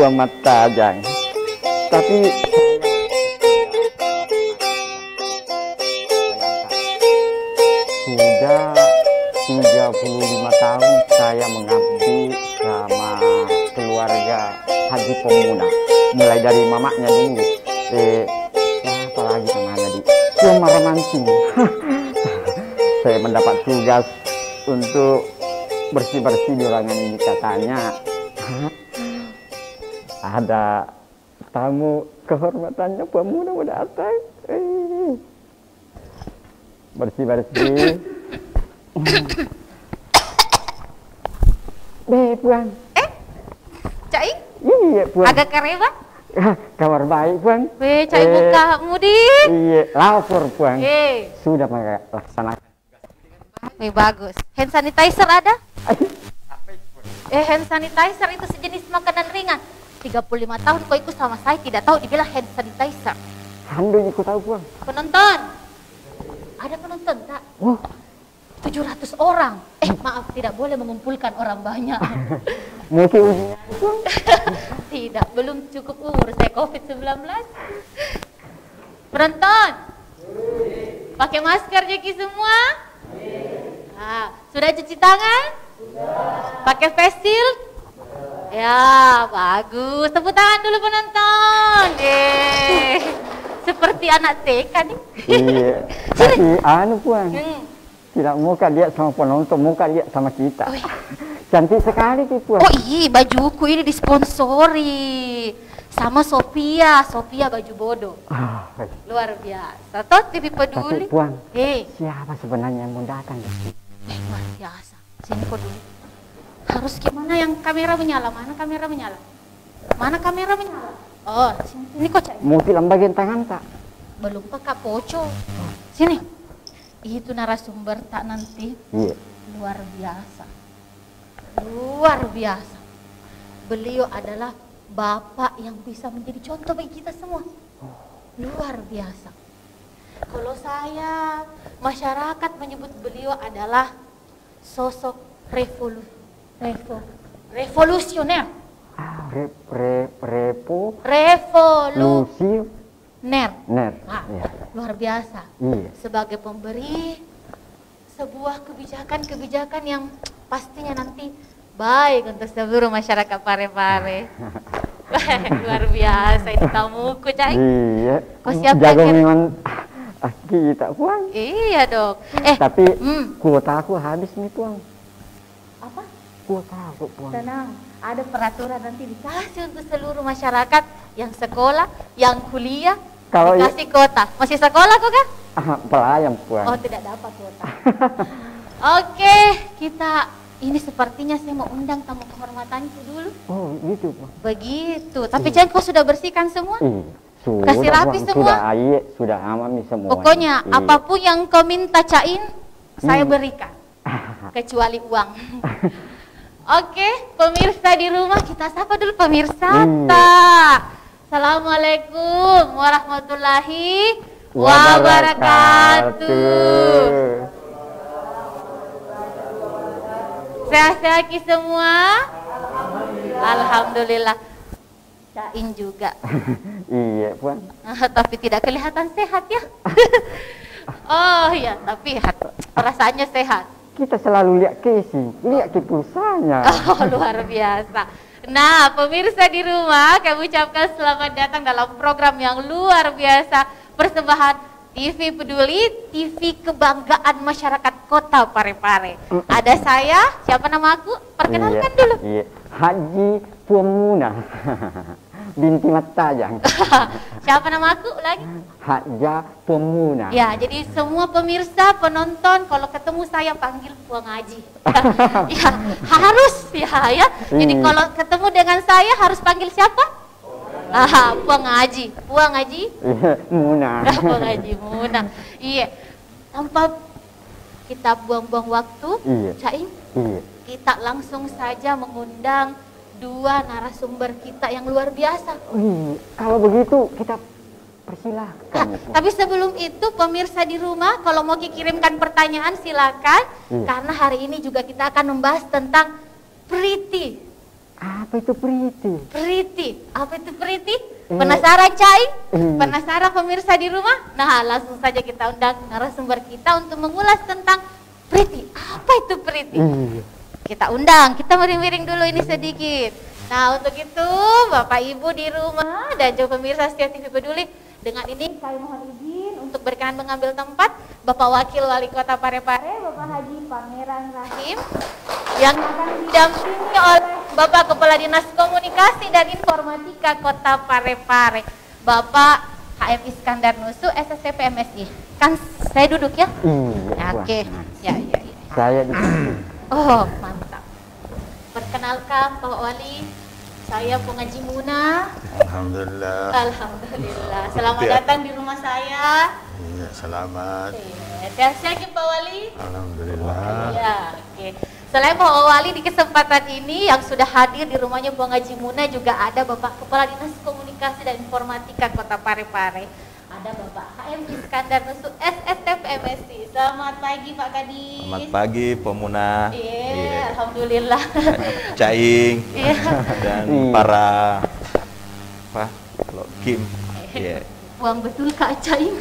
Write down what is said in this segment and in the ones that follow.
Selamat tajang. Tapi sudah 35 tahun saya mengabdi sama keluarga Haji Pemuna. Mulai dari mamaknya dulu. Apalagi teman tadi. Cuma mancing. Saya mendapat tugas untuk bersih-bersih di ruangan ini, katanya ada tamu kehormatannya Pemuna mau datang. Bersih-bersih. Puan. Cai? Iya, Puan. Agak kareba? Kabar baik, Puan. Cai buka mudi. Iya, lapor, Puan. Sudah laksanakan. Bagus. Hand sanitizer ada? Hand sanitizer itu sejenis makanan ringan. 35 tahun kau ikut sama saya tidak tahu dibilang hand sanitizer. Handuk ikut tahu, Puan. Penonton. Ada penonton tak? 700 orang. Maaf, tidak boleh mengumpulkan orang banyak. Mungkin ujian, Puan. Tidak, belum cukup umur saya COVID-19. Penonton. Pakai masker Jeki semua? Sudah cuci tangan? Pakai face shield? Ya, bagus. Tepuk tangan dulu penonton. Seperti anak TK nih. Iya. Tapi Puan. Tidak muka lihat sama penonton, muka lihat sama kita. Cantik sekali sih, Puan. Oh iya, bajuku ini disponsori sama Sophia baju bodoh. Luar biasa. Toh TV Peduli. Tapi Puan, siapa sebenarnya yang mau datang? Luar biasa. Sini kok dulu. Harus gimana yang kamera menyala? Mana kamera menyala? Mana kamera menyala? Oh, sini kok Cak. Mau film bagian tangan tak? Belum pakai poco. Sini. Itu narasumber tak nanti. Iya. Luar biasa. Luar biasa. Beliau adalah bapak yang bisa menjadi contoh bagi kita semua. Luar biasa. Kalau saya, masyarakat menyebut beliau adalah sosok revolusioner. Revolusioner. Luar biasa. Sebagai pemberi sebuah kebijakan-kebijakan yang pastinya nanti baik untuk seluruh masyarakat Parepare. Luar biasa ini tamuku, Cai. Iya. Kau siap jago memang kita, Puan. Iya dong. Tapi kuota aku habis nih, Puan. Apa? Kuota aku, Puan. Tenang, ada peraturan nanti dikasih untuk seluruh masyarakat yang sekolah, yang kuliah, kalau dikasih kuota. Masih sekolah kok, Kak? Pelayan, Puan. Oh, tidak dapat kuota. Oke, kita ini sepertinya saya mau undang tamu kehormatanku dulu. Oh, gitu, Puan. Begitu. Tapi jangan kau sudah bersihkan semua? Sudah, kasih rapi Puan. semua? Sudah aman semua. Pokoknya apapun yang kau minta Cain, saya berikan. Kecuali uang. Oke, pemirsa di rumah, kita sapa dulu pemirsa. Assalamualaikum warahmatullahi wabarakatuh. Sehat-sehat semua? Alhamdulillah. Cain juga. Iya, Puan. Tapi tidak kelihatan sehat ya. Oh iya, tapi perasaannya sehat. Kita selalu lihat lihat pulsanya. Oh, luar biasa. Nah, pemirsa di rumah, kami ucapkan selamat datang dalam program yang luar biasa, persembahan TV Peduli, TV kebanggaan masyarakat Kota Parepare. Ada saya, siapa nama aku? Perkenalkan dulu. Iya, Haji Pemuna. Binti Matajang. Siapa nama aku lagi? Haja Pemuna. Ya, jadi semua pemirsa, penonton, kalau ketemu saya panggil Puang Haji. Ya, harus ya. Jadi kalau ketemu dengan saya harus panggil siapa? Puang Haji. Puang Haji? Muna. Puang Haji Muna. Iya. Tanpa kita buang-buang waktu, Cain, kita langsung saja mengundang dua narasumber kita yang luar biasa. Kalau begitu kita persilahkan. Tapi sebelum itu pemirsa di rumah, kalau mau kirimkan pertanyaan silakan. Karena hari ini juga kita akan membahas tentang Priti. Apa itu Priti? Priti, apa itu Priti? Penasaran Cai? Penasaran pemirsa di rumah? Nah, langsung saja kita undang narasumber kita untuk mengulas tentang Priti. Apa itu Priti? Kita undang, kita miring-miring dulu ini sedikit. Nah, untuk itu Bapak Ibu di rumah dan juga pemirsa setia TV Peduli, dengan ini saya mohon izin untuk berkenan mengambil tempat Bapak Wakil Wali Kota Parepare, Bapak Haji Pangeran Rahim, yang akan didampingi oleh Bapak Kepala Dinas Komunikasi dan Informatika Kota Parepare, Bapak HM Iskandar Nusu, SSTP MSI. Kan saya duduk ya? Oke. Ya. Saya di sini. Oh, mantap. Perkenalkan Pak Wali, saya pengaji Muna. Alhamdulillah. Alhamdulillah. Selamat datang di rumah saya. Iya, selamat. Sehat-sehat Pak Wali? Alhamdulillah. Ya, oke. Selain Pak Wali, di kesempatan ini yang sudah hadir di rumahnya Buang Haji Muna juga ada Bapak Kepala Dinas Komunikasi dan Informatika Kota Parepare. Ada Bapak HM Iskandar Nusu, SSTP MSI. Selamat pagi Pak Kadis. Selamat pagi Pemuna. Iya, alhamdulillah. Caing dan para Kim. Iya. Buang betul Kak Caing.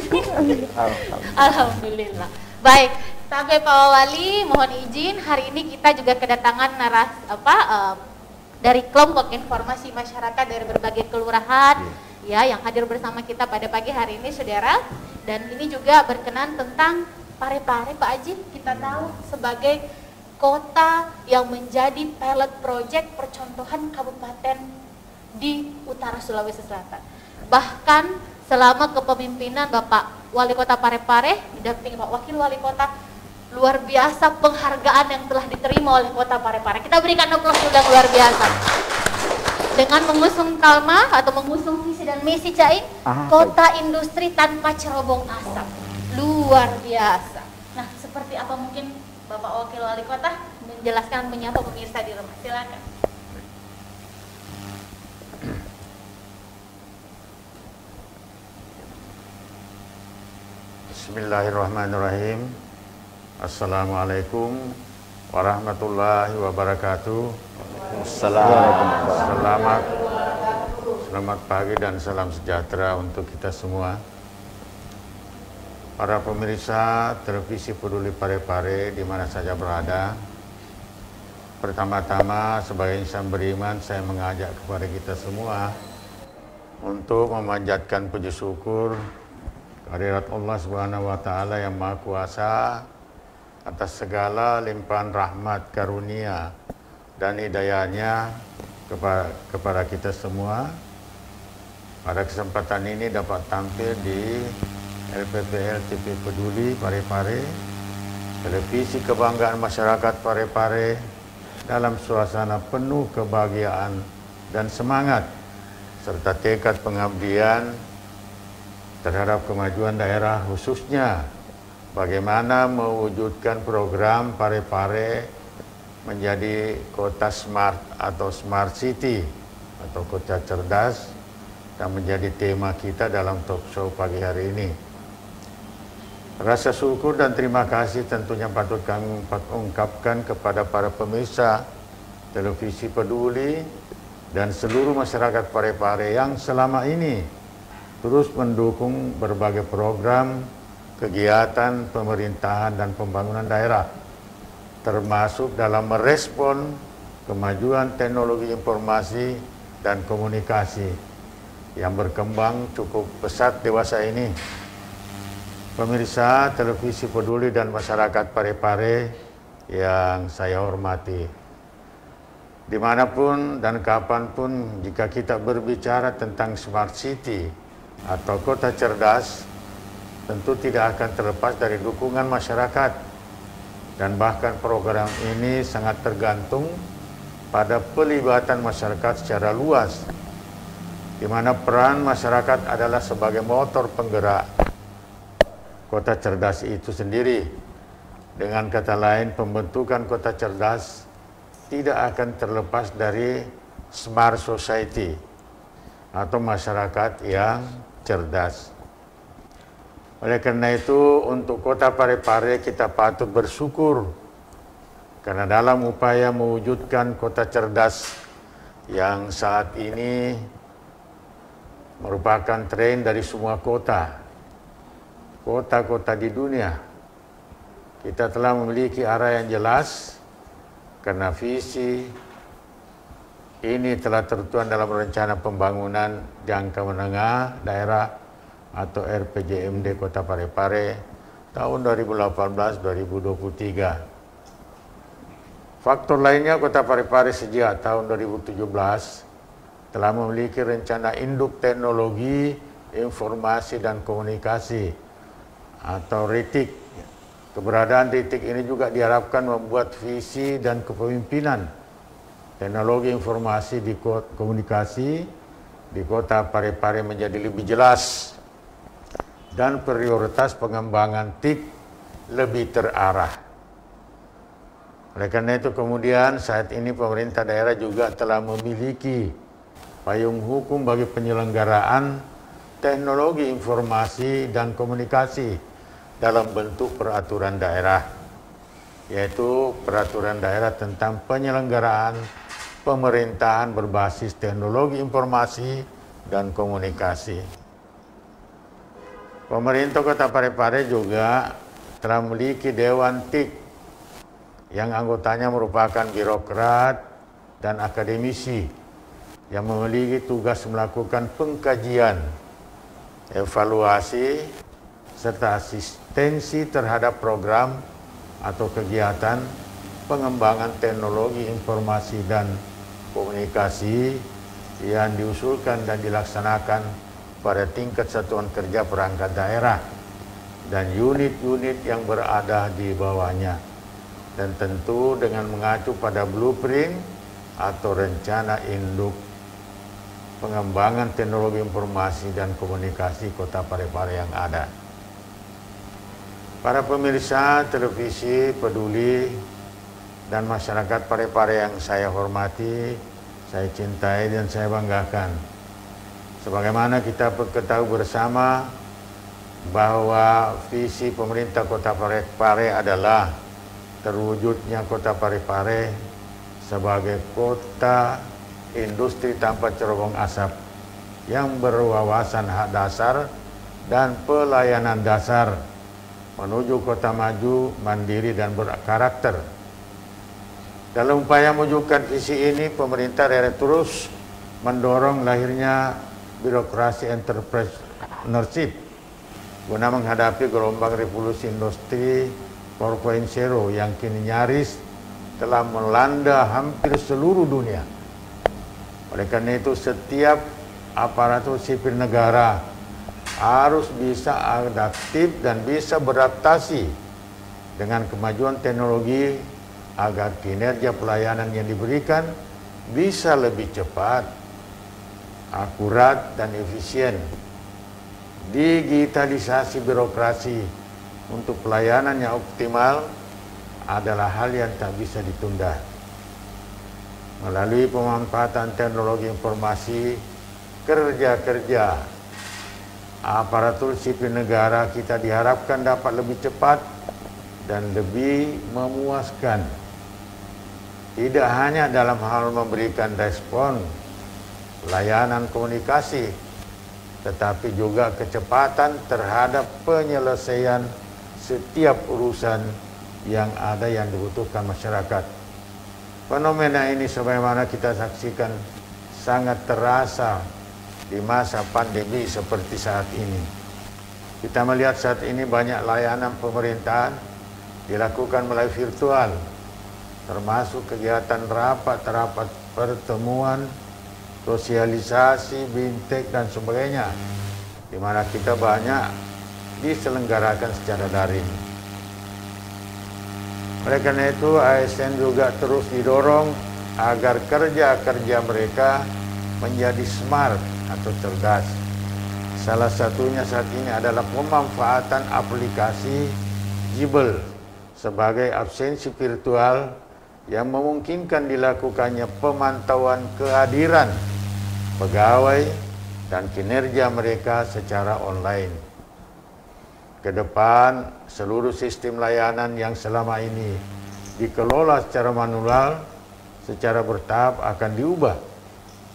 Alhamdulillah. Baik, sampai Pak Wali, mohon izin hari ini kita juga kedatangan dari kelompok informasi masyarakat dari berbagai kelurahan ya yang hadir bersama kita pada pagi hari ini, saudara. Dan ini juga berkenan tentang Parepare, Pak Haji. Kita tahu sebagai kota yang menjadi pilot project percontohan kabupaten di utara Sulawesi Selatan. Bahkan selama kepemimpinan Bapak Wali Kota Parepare didampingi Pak Wakil Wali Kota, luar biasa penghargaan yang telah diterima oleh Kota Parepare. Kita berikan aplaus sudah luar biasa. Dengan mengusung kalma atau mengusung visi dan misi Caing, kota industri tanpa cerobong asap. Luar biasa. Nah, seperti apa mungkin Bapak Wakil Wali Kota menjelaskan, menyapa pemirsa di rumah. Silakan. Bismillahirrahmanirrahim. Assalamualaikum warahmatullahi wabarakatuh. Selamat pagi dan salam sejahtera untuk kita semua. Para pemirsa televisi Peduli Parepare di mana saja berada. Pertama-tama sebagai insan beriman, saya mengajak kepada kita semua untuk memanjatkan puji syukur kehadirat Allah Subhanahu wa taala yang Maha Kuasa atas segala limpahan rahmat, karunia dan hidayahnya kepada kita semua. Pada kesempatan ini dapat tampil di LPPL TV Peduli Parepare, televisi kebanggaan masyarakat Parepare, dalam suasana penuh kebahagiaan dan semangat serta tekad pengabdian terhadap kemajuan daerah, khususnya bagaimana mewujudkan program Parepare menjadi kota smart atau smart city atau kota cerdas, dan menjadi tema kita dalam talk show pagi hari ini. Rasa syukur dan terima kasih tentunya patut kami ungkapkan kepada para pemirsa televisi Peduli dan seluruh masyarakat Parepare yang selama ini terus mendukung berbagai program, kegiatan pemerintahan dan pembangunan daerah, termasuk dalam merespon kemajuan teknologi informasi dan komunikasi yang berkembang cukup pesat dewasa ini. Pemirsa televisi Peduli dan masyarakat Parepare yang saya hormati, dimanapun dan kapanpun jika kita berbicara tentang smart city atau kota cerdas, tentu tidak akan terlepas dari dukungan masyarakat, dan bahkan program ini sangat tergantung pada pelibatan masyarakat secara luas, di mana peran masyarakat adalah sebagai motor penggerak kota cerdas itu sendiri. Dengan kata lain, pembentukan kota cerdas tidak akan terlepas dari smart society atau masyarakat yang cerdas. Oleh karena itu, untuk kota Parepare kita patut bersyukur karena dalam upaya mewujudkan kota cerdas yang saat ini merupakan tren dari semua kota-kota di dunia. Kita telah memiliki arah yang jelas karena visi ini telah tertuang dalam rencana pembangunan jangka menengah daerah atau RPJMD Kota Parepare tahun 2018-2023. Faktor lainnya, Kota Parepare sejak tahun 2017 telah memiliki rencana induk teknologi informasi dan komunikasi atau RITIK. Keberadaan RITIK ini juga diharapkan membuat visi dan kepemimpinan teknologi informasi di komunikasi di Kota Parepare menjadi lebih jelas dan prioritas pengembangan TIK lebih terarah. Oleh karena itu kemudian saat ini pemerintah daerah juga telah memiliki payung hukum bagi penyelenggaraan teknologi informasi dan komunikasi dalam bentuk peraturan daerah, yaitu peraturan daerah tentang penyelenggaraan pemerintahan berbasis teknologi informasi dan komunikasi. Pemerintah Kota Parepare juga telah memiliki Dewan TIK yang anggotanya merupakan birokrat dan akademisi yang memiliki tugas melakukan pengkajian, evaluasi, serta asistensi terhadap program atau kegiatan pengembangan teknologi informasi dan komunikasi yang diusulkan dan dilaksanakan pada tingkat satuan kerja perangkat daerah dan unit-unit yang berada di bawahnya, dan tentu dengan mengacu pada blueprint atau rencana induk pengembangan teknologi informasi dan komunikasi Kota Parepare yang ada. Para pemirsa televisi Peduli dan masyarakat Parepare yang saya hormati, saya cintai dan saya banggakan. Sebagaimana kita ketahui bersama bahwa visi pemerintah Kota Parepare adalah terwujudnya Kota Parepare sebagai kota industri tanpa cerobong asap yang berwawasan hak dasar dan pelayanan dasar menuju kota maju, mandiri dan berkarakter. Dalam upaya mewujudkan visi ini, pemerintah daerah terus mendorong lahirnya birokrasi entrepreneurship guna menghadapi gelombang revolusi industri 4.0 yang kini nyaris telah melanda hampir seluruh dunia. Oleh karena itu, setiap aparatur sipil negara harus bisa adaptif dan bisa beradaptasi dengan kemajuan teknologi agar kinerja pelayanan yang diberikan bisa lebih cepat, akurat, dan efisien. Digitalisasi birokrasi untuk pelayanan yang optimal adalah hal yang tak bisa ditunda. Melalui pemanfaatan teknologi informasi, kerja-kerja aparatur sipil negara kita diharapkan dapat lebih cepat dan lebih memuaskan. Tidak hanya dalam hal memberikan respon layanan komunikasi, tetapi juga kecepatan terhadap penyelesaian setiap urusan yang ada yang dibutuhkan masyarakat. Fenomena ini sebagaimana kita saksikan sangat terasa di masa pandemi seperti saat ini. Kita melihat saat ini banyak layanan pemerintahan dilakukan melalui virtual, termasuk kegiatan rapat-rapat pertemuan, sosialisasi, bintek dan sebagainya, di mana kita banyak diselenggarakan secara daring. Oleh karena itu, ASN juga terus didorong agar kerja-kerja mereka menjadi smart atau cerdas. Salah satunya saat ini adalah pemanfaatan aplikasi Jibel sebagai absensi virtual yang memungkinkan dilakukannya pemantauan kehadiran pegawai dan kinerja mereka secara online. Ke depan, seluruh sistem layanan yang selama ini dikelola secara manual secara bertahap akan diubah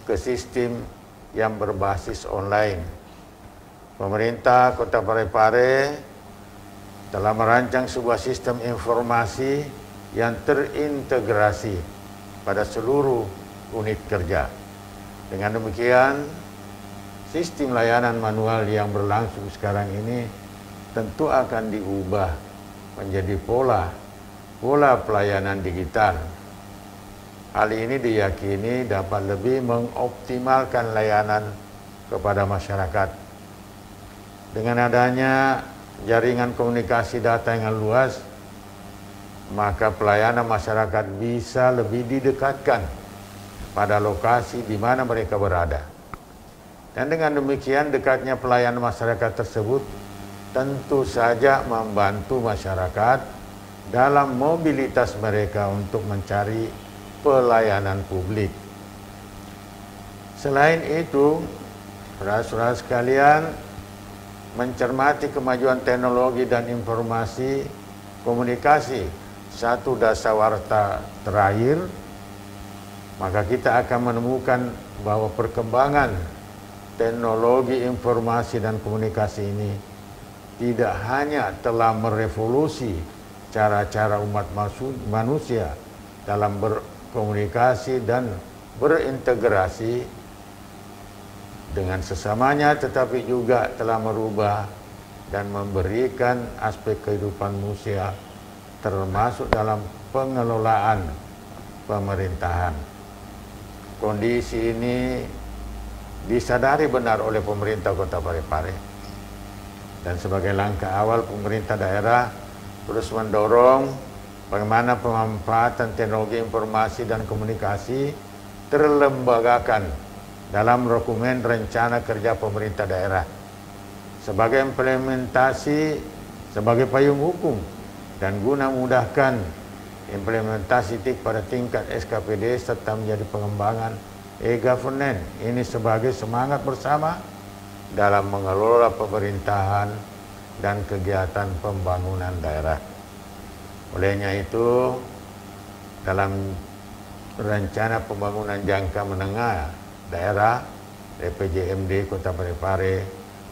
ke sistem yang berbasis online. Pemerintah Kota Parepare telah merancang sebuah sistem informasi yang terintegrasi pada seluruh unit kerja. Dengan demikian, sistem layanan manual yang berlangsung sekarang ini tentu akan diubah menjadi pola pelayanan digital. Hal ini diyakini dapat lebih mengoptimalkan layanan kepada masyarakat. Dengan adanya jaringan komunikasi data yang luas, maka pelayanan masyarakat bisa lebih didekatkan pada lokasi di mana mereka berada. Dan dengan demikian, dekatnya pelayanan masyarakat tersebut tentu saja membantu masyarakat dalam mobilitas mereka untuk mencari pelayanan publik. Selain itu, saudara-saudara sekalian, mencermati kemajuan teknologi dan informasi komunikasi satu dasawarsa terakhir, maka kita akan menemukan bahwa perkembangan teknologi informasi dan komunikasi ini tidak hanya telah merevolusi cara-cara umat manusia dalam berkomunikasi dan berintegrasi dengan sesamanya, tetapi juga telah merubah dan memberikan aspek kehidupan manusia termasuk dalam pengelolaan pemerintahan. Kondisi ini disadari benar oleh pemerintah Kota Parepare, dan sebagai langkah awal pemerintah daerah terus mendorong bagaimana pemanfaatan teknologi informasi dan komunikasi terlembagakan dalam dokumen rencana kerja pemerintah daerah sebagai implementasi sebagai payung hukum dan guna memudahkan implementasi TIK pada tingkat SKPD serta menjadi pengembangan e-governance. Ini sebagai semangat bersama dalam mengelola pemerintahan dan kegiatan pembangunan daerah. Olehnya itu, dalam rencana pembangunan jangka menengah daerah RPJMD Kota Parepare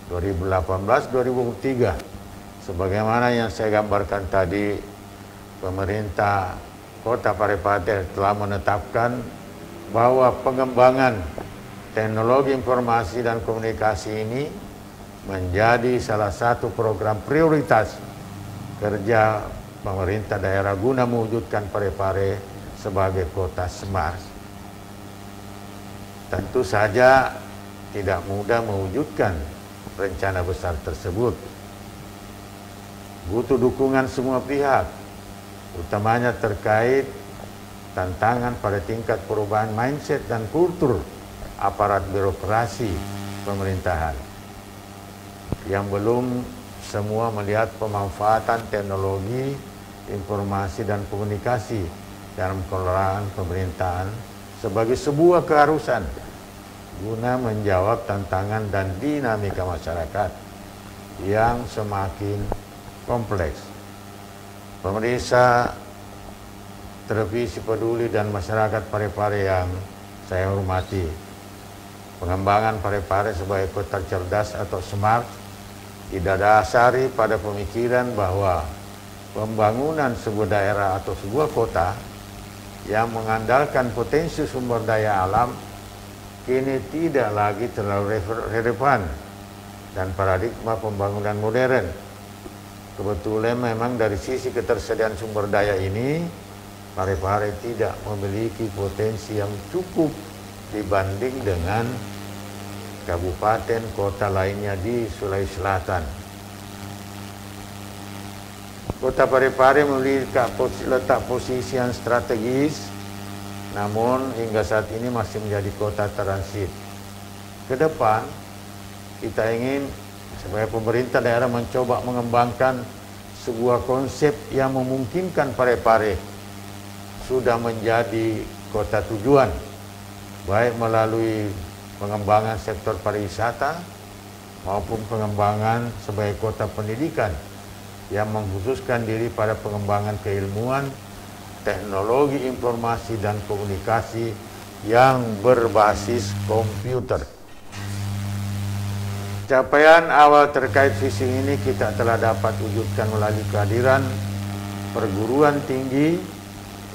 2018-2023, sebagaimana yang saya gambarkan tadi, pemerintah Kota Parepare telah menetapkan bahwa pengembangan teknologi informasi dan komunikasi ini menjadi salah satu program prioritas kerja pemerintah daerah guna mewujudkan Parepare sebagai kota smart. Tentu saja tidak mudah mewujudkan rencana besar tersebut. Butuh dukungan semua pihak, utamanya terkait tantangan pada tingkat perubahan mindset dan kultur aparat birokrasi pemerintahan yang belum semua melihat pemanfaatan teknologi informasi dan komunikasi dalam pengelolaan pemerintahan sebagai sebuah keharusan guna menjawab tantangan dan dinamika masyarakat yang semakin kompleks. Pemirsa Televisi Peduli dan masyarakat Parepare yang saya hormati, pengembangan Parepare sebagai kota cerdas atau smart didasari pada pemikiran bahwa pembangunan sebuah daerah atau sebuah kota yang mengandalkan potensi sumber daya alam kini tidak lagi terlalu relevan dan paradigma pembangunan modern. Kebetulan memang dari sisi ketersediaan sumber daya ini, Parepare tidak memiliki potensi yang cukup dibanding dengan kabupaten kota lainnya di Sulawesi Selatan. Kota Parepare memiliki letak posisi yang strategis, namun hingga saat ini masih menjadi kota transit. Ke depan, kita ingin supaya pemerintah daerah mencoba mengembangkan sebuah konsep yang memungkinkan Parepare sudah menjadi kota tujuan, baik melalui pengembangan sektor pariwisata maupun pengembangan sebagai kota pendidikan yang mengkhususkan diri pada pengembangan keilmuan, teknologi informasi dan komunikasi yang berbasis komputer. Capaian awal terkait visi ini kita telah dapat wujudkan melalui kehadiran perguruan tinggi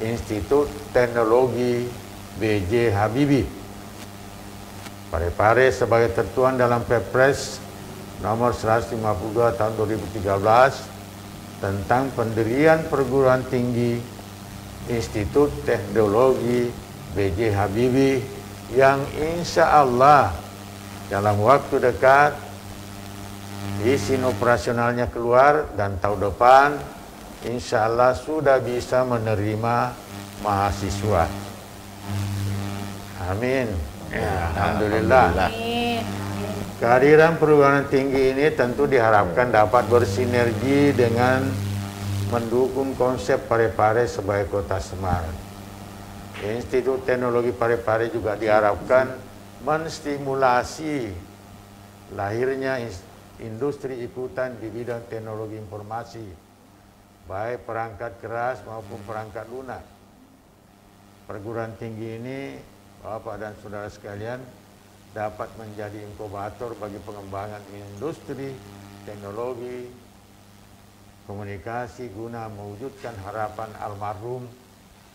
Institut Teknologi B.J. Habibie Parepare sebagai tertuang dalam Perpres nomor 152 tahun 2013 tentang pendirian perguruan tinggi Institut Teknologi B.J. Habibie yang insya Allah dalam waktu dekat izin operasionalnya keluar dan tahun depan insya Allah sudah bisa menerima mahasiswa. Amin. Alhamdulillah. Kehadiran perguruan tinggi ini tentu diharapkan dapat bersinergi dengan mendukung konsep Parepare sebagai kota smart. Institut Teknologi Parepare juga diharapkan menstimulasi lahirnya industri ikutan di bidang teknologi informasi, baik perangkat keras maupun perangkat lunak. Perguruan tinggi ini, Bapak dan Saudara sekalian, dapat menjadi inkubator bagi pengembangan industri teknologi komunikasi guna mewujudkan harapan almarhum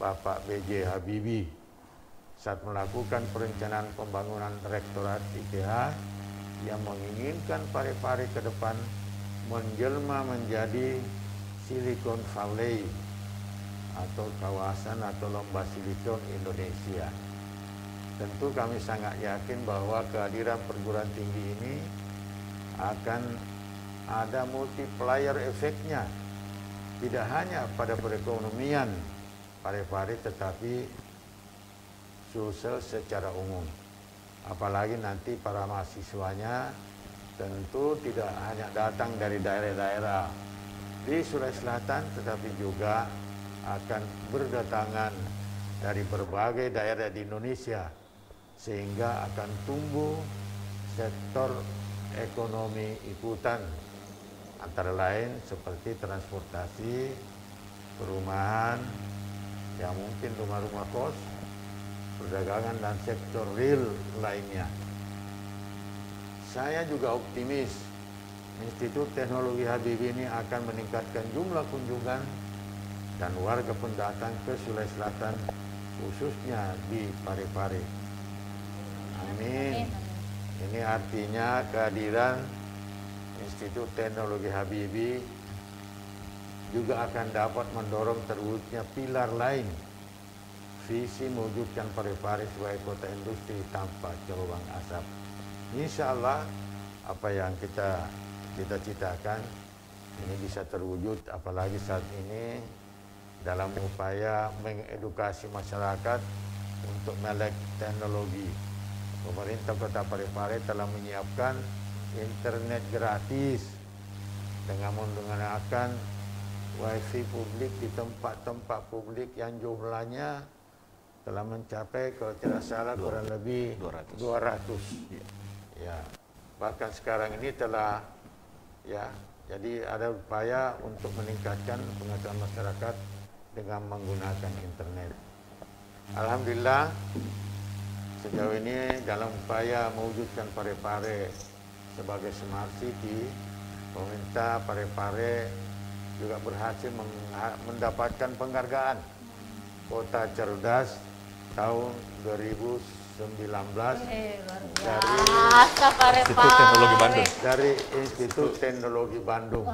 Bapak B.J. Habibie saat melakukan perencanaan pembangunan Rektorat ITH yang menginginkan Parepare ke depan menjelma menjadi Silicon Valley atau kawasan atau lembah silikon Indonesia. Tentu kami sangat yakin bahwa kehadiran perguruan tinggi ini akan ada multiplier efeknya, tidak hanya pada perekonomian Parepare tetapi sosial secara umum. Apalagi nanti para mahasiswanya tentu tidak hanya datang dari daerah-daerah di Sulawesi Selatan, tetapi juga akan berdatangan dari berbagai daerah di Indonesia, sehingga akan tumbuh sektor ekonomi ikutan, antara lain seperti transportasi, perumahan, yang mungkin rumah-rumah kos, perdagangan dan sektor real lainnya. Saya juga optimis Institut Teknologi Habibie ini akan meningkatkan jumlah kunjungan dan warga pendatang ke Sulawesi Selatan, khususnya di Parepare. Amin. Ini artinya kehadiran Institut Teknologi Habibie juga akan dapat mendorong terwujudnya pilar lain, visi mewujudkan Parepare sebagai kota industri tanpa cerobang asap. Insya Allah apa yang kita cita-citakan ini bisa terwujud, apalagi saat ini dalam upaya mengedukasi masyarakat untuk melek teknologi. Pemerintah Kota Parepare telah menyiapkan internet gratis dengan menggunakan wifi publik di tempat-tempat publik yang jumlahnya telah mencapai, kalau tidak salah, kurang lebih 200. Ya, bahkan sekarang ini telah, ya, jadi ada upaya untuk meningkatkan pengetahuan masyarakat dengan menggunakan internet. Alhamdulillah, sejauh ini dalam upaya mewujudkan Parepare sebagai smart city, pemerintah Parepare juga berhasil mendapatkan penghargaan Kota Cerdas tahun 2019 dari Institut Teknologi Bandung.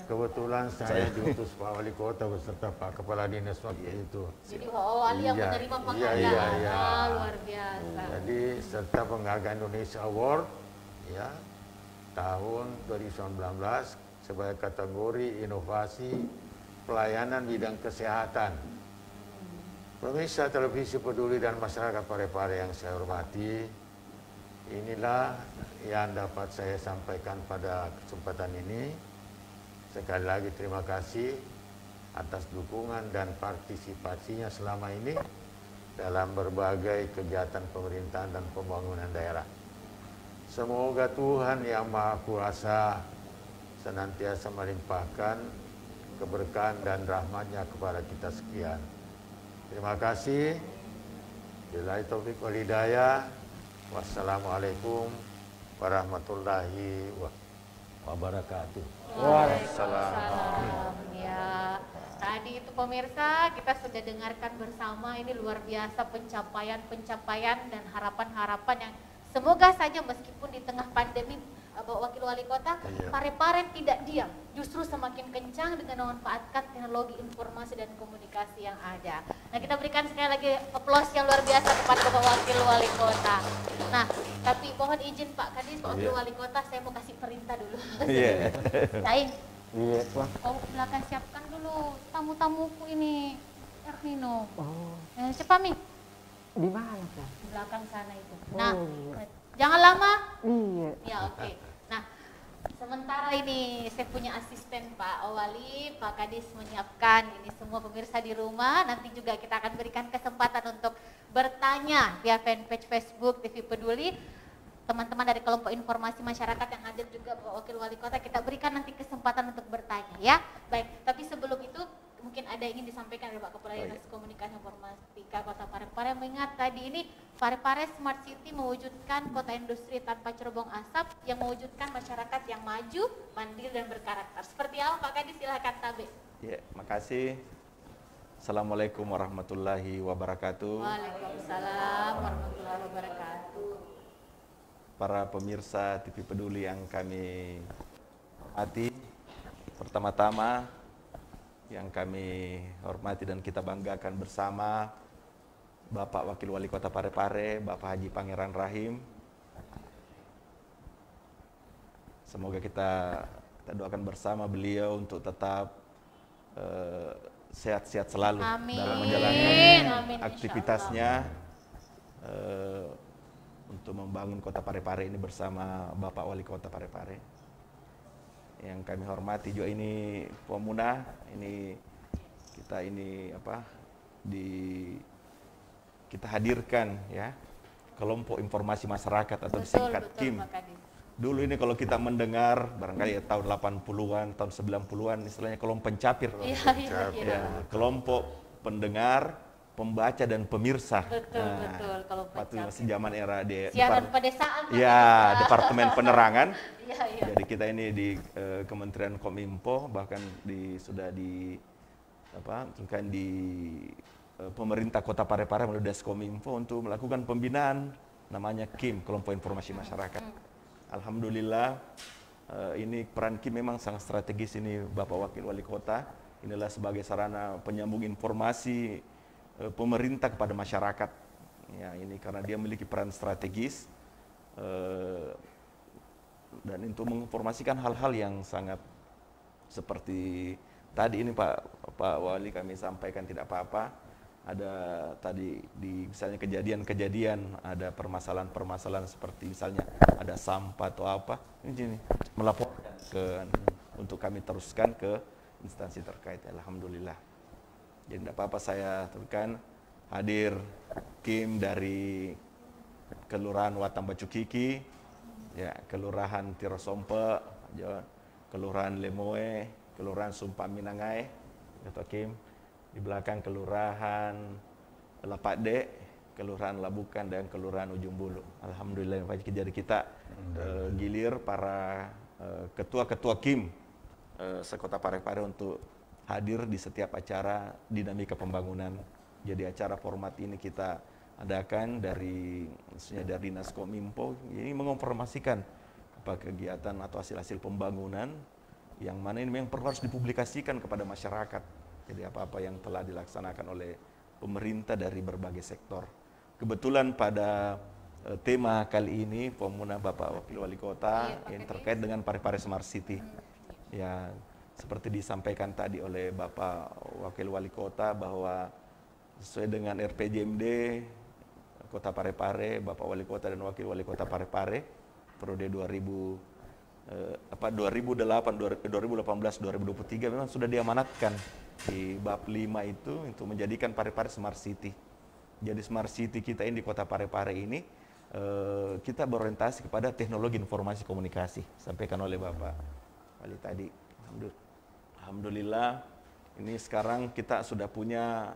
Kebetulan saya diutus Pak Wali Kota beserta Pak Kepala Dinas waktu itu. Jadi Pak Wali yang menerima penghargaan. Luar biasa. Jadi serta penghargaan Indonesia Award ya tahun 2019 sebagai kategori inovasi pelayanan bidang kesehatan. Pemirsa televisi peduli dan masyarakat Parepare yang saya hormati, inilah yang dapat saya sampaikan pada kesempatan ini. Sekali lagi terima kasih atas dukungan dan partisipasinya selama ini dalam berbagai kegiatan pemerintahan dan pembangunan daerah. Semoga Tuhan Yang Maha Kuasa senantiasa melimpahkan keberkahan dan rahmat-Nya kepada kita sekian. Terima kasih. Billahi taufiq wal hidayah. Wassalamualaikum warahmatullahi wabarakatuh. Waalaikumsalam. Ya, tadi itu pemirsa kita sudah dengarkan bersama, ini luar biasa pencapaian dan harapan-harapan yang semoga saja meskipun di tengah pandemi Wakil Wali Kota, Parepare tidak diam, justru semakin kencang dengan memanfaatkan teknologi informasi dan komunikasi yang ada. Nah, kita berikan sekali lagi aplaus yang luar biasa kepada Bapak Wakil Wali Kota. Nah, tapi mohon izin Pak Kadis, Wakil Wali Kota, saya mau kasih perintah dulu. Saing, oh belakang siapkan dulu tamu-tamuku ini air minum. Siapa Mi? Di mana Pak? Di belakang sana itu. Nah, jangan lama. Iya. Ya oke. Nah, sementara ini saya punya asisten Pak Wali, Pak Kadis menyiapkan ini semua pemirsa di rumah. Nanti juga kita akan berikan kesempatan untuk bertanya via fanpage Facebook TV Peduli. Teman-teman dari kelompok informasi masyarakat yang hadir juga Bapak Wakil Wali Kota, kita berikan nanti kesempatan untuk bertanya ya. Baik, tapi sebelum itu mungkin ada yang ingin disampaikan dari Pak Kepala Dinas Komunikasi Informatika Kota Parepare, mengingat tadi ini Parepare Smart City mewujudkan kota industri tanpa cerobong asap yang mewujudkan masyarakat yang maju, mandiri dan berkarakter. Seperti apa Pak Kadis, silakan Tabe. Ya, makasih. Assalamualaikum warahmatullahi wabarakatuh. Waalaikumsalam warahmatullahi wabarakatuh. Para pemirsa TV Peduli yang kami hormati, pertama-tama yang kami hormati dan kita banggakan bersama Bapak Wakil Wali Kota Parepare, Bapak Haji Pangeran Rahim. Semoga kita doakan bersama beliau untuk tetap sehat-sehat selalu dalam menjalankan aktivitasnya untuk membangun Kota Parepare ini bersama Bapak Wali Kota Parepare. Yang kami hormati juga ini Pemuda, ini kita hadirkan ya kelompok informasi masyarakat atau disingkat KIM. Dulu ini kalau kita mendengar barangkali ya tahun 80-an, tahun 90-an istilahnya kelompok pencapir. Ya, kelompok pendengar, pembaca dan pemirsa. Betul. Kalau waktu masih zaman era siaran pedesaan. Ya, Departemen Penerangan. Jadi kita ini di Kementerian Kominfo bahkan sudah di pemerintah Kota Parepare melalui Deskominfo untuk melakukan pembinaan namanya KIM, Kelompok Informasi Masyarakat. Alhamdulillah ini peran KIM memang sangat strategis ini Bapak Wakil Wali Kota. Inilah sebagai sarana penyambung informasi pemerintah kepada masyarakat. Ya, ini karena dia memiliki peran strategis dan untuk menginformasikan hal-hal yang sangat seperti tadi ini Pak Wali kami sampaikan tidak apa-apa. Ada tadi misalnya kejadian-kejadian, ada permasalahan-permasalahan seperti misalnya ada sampah atau apa, ini melaporkan untuk kami teruskan ke instansi terkait. Alhamdulillah. Jadi tidak apa-apa saya teruskan hadir KIM dari Kelurahan Watang Bacukiki, ya, Kelurahan Tirosompe, Kelurahan Lemoe, Kelurahan Sumpah Minangai, Ketua KIM. Di belakang Kelurahan Lapakde, Kelurahan Labukan, dan Kelurahan Ujung Bulu. Alhamdulillah, jadi kita gilir para ketua-ketua KIM sekota Parepare untuk hadir di setiap acara dinamika pembangunan. Jadi acara format ini kita adakan dari Dinas Kominfo, ini menginformasikan apa kegiatan atau hasil-hasil pembangunan yang mana ini memang perlu harus dipublikasikan kepada masyarakat. Jadi apa-apa yang telah dilaksanakan oleh pemerintah dari berbagai sektor. Kebetulan pada tema kali ini pemenang Bapak Wakil Wali Kota yang terkait dengan Parepare Smart City. Ya, seperti disampaikan tadi oleh Bapak Wakil Wali Kota bahwa sesuai dengan RPJMD Kota Parepare, Bapak Wali Kota dan Wakil Wali Kota Parepare periode 2018-2023 memang sudah diamanatkan di bab 5 itu untuk menjadikan Parepare Smart City. Jadi Smart City kita ini di Kota Parepare ini kita berorientasi kepada teknologi informasi komunikasi, sampaikan oleh Bapak Wali tadi. Alhamdulillah ini sekarang kita sudah punya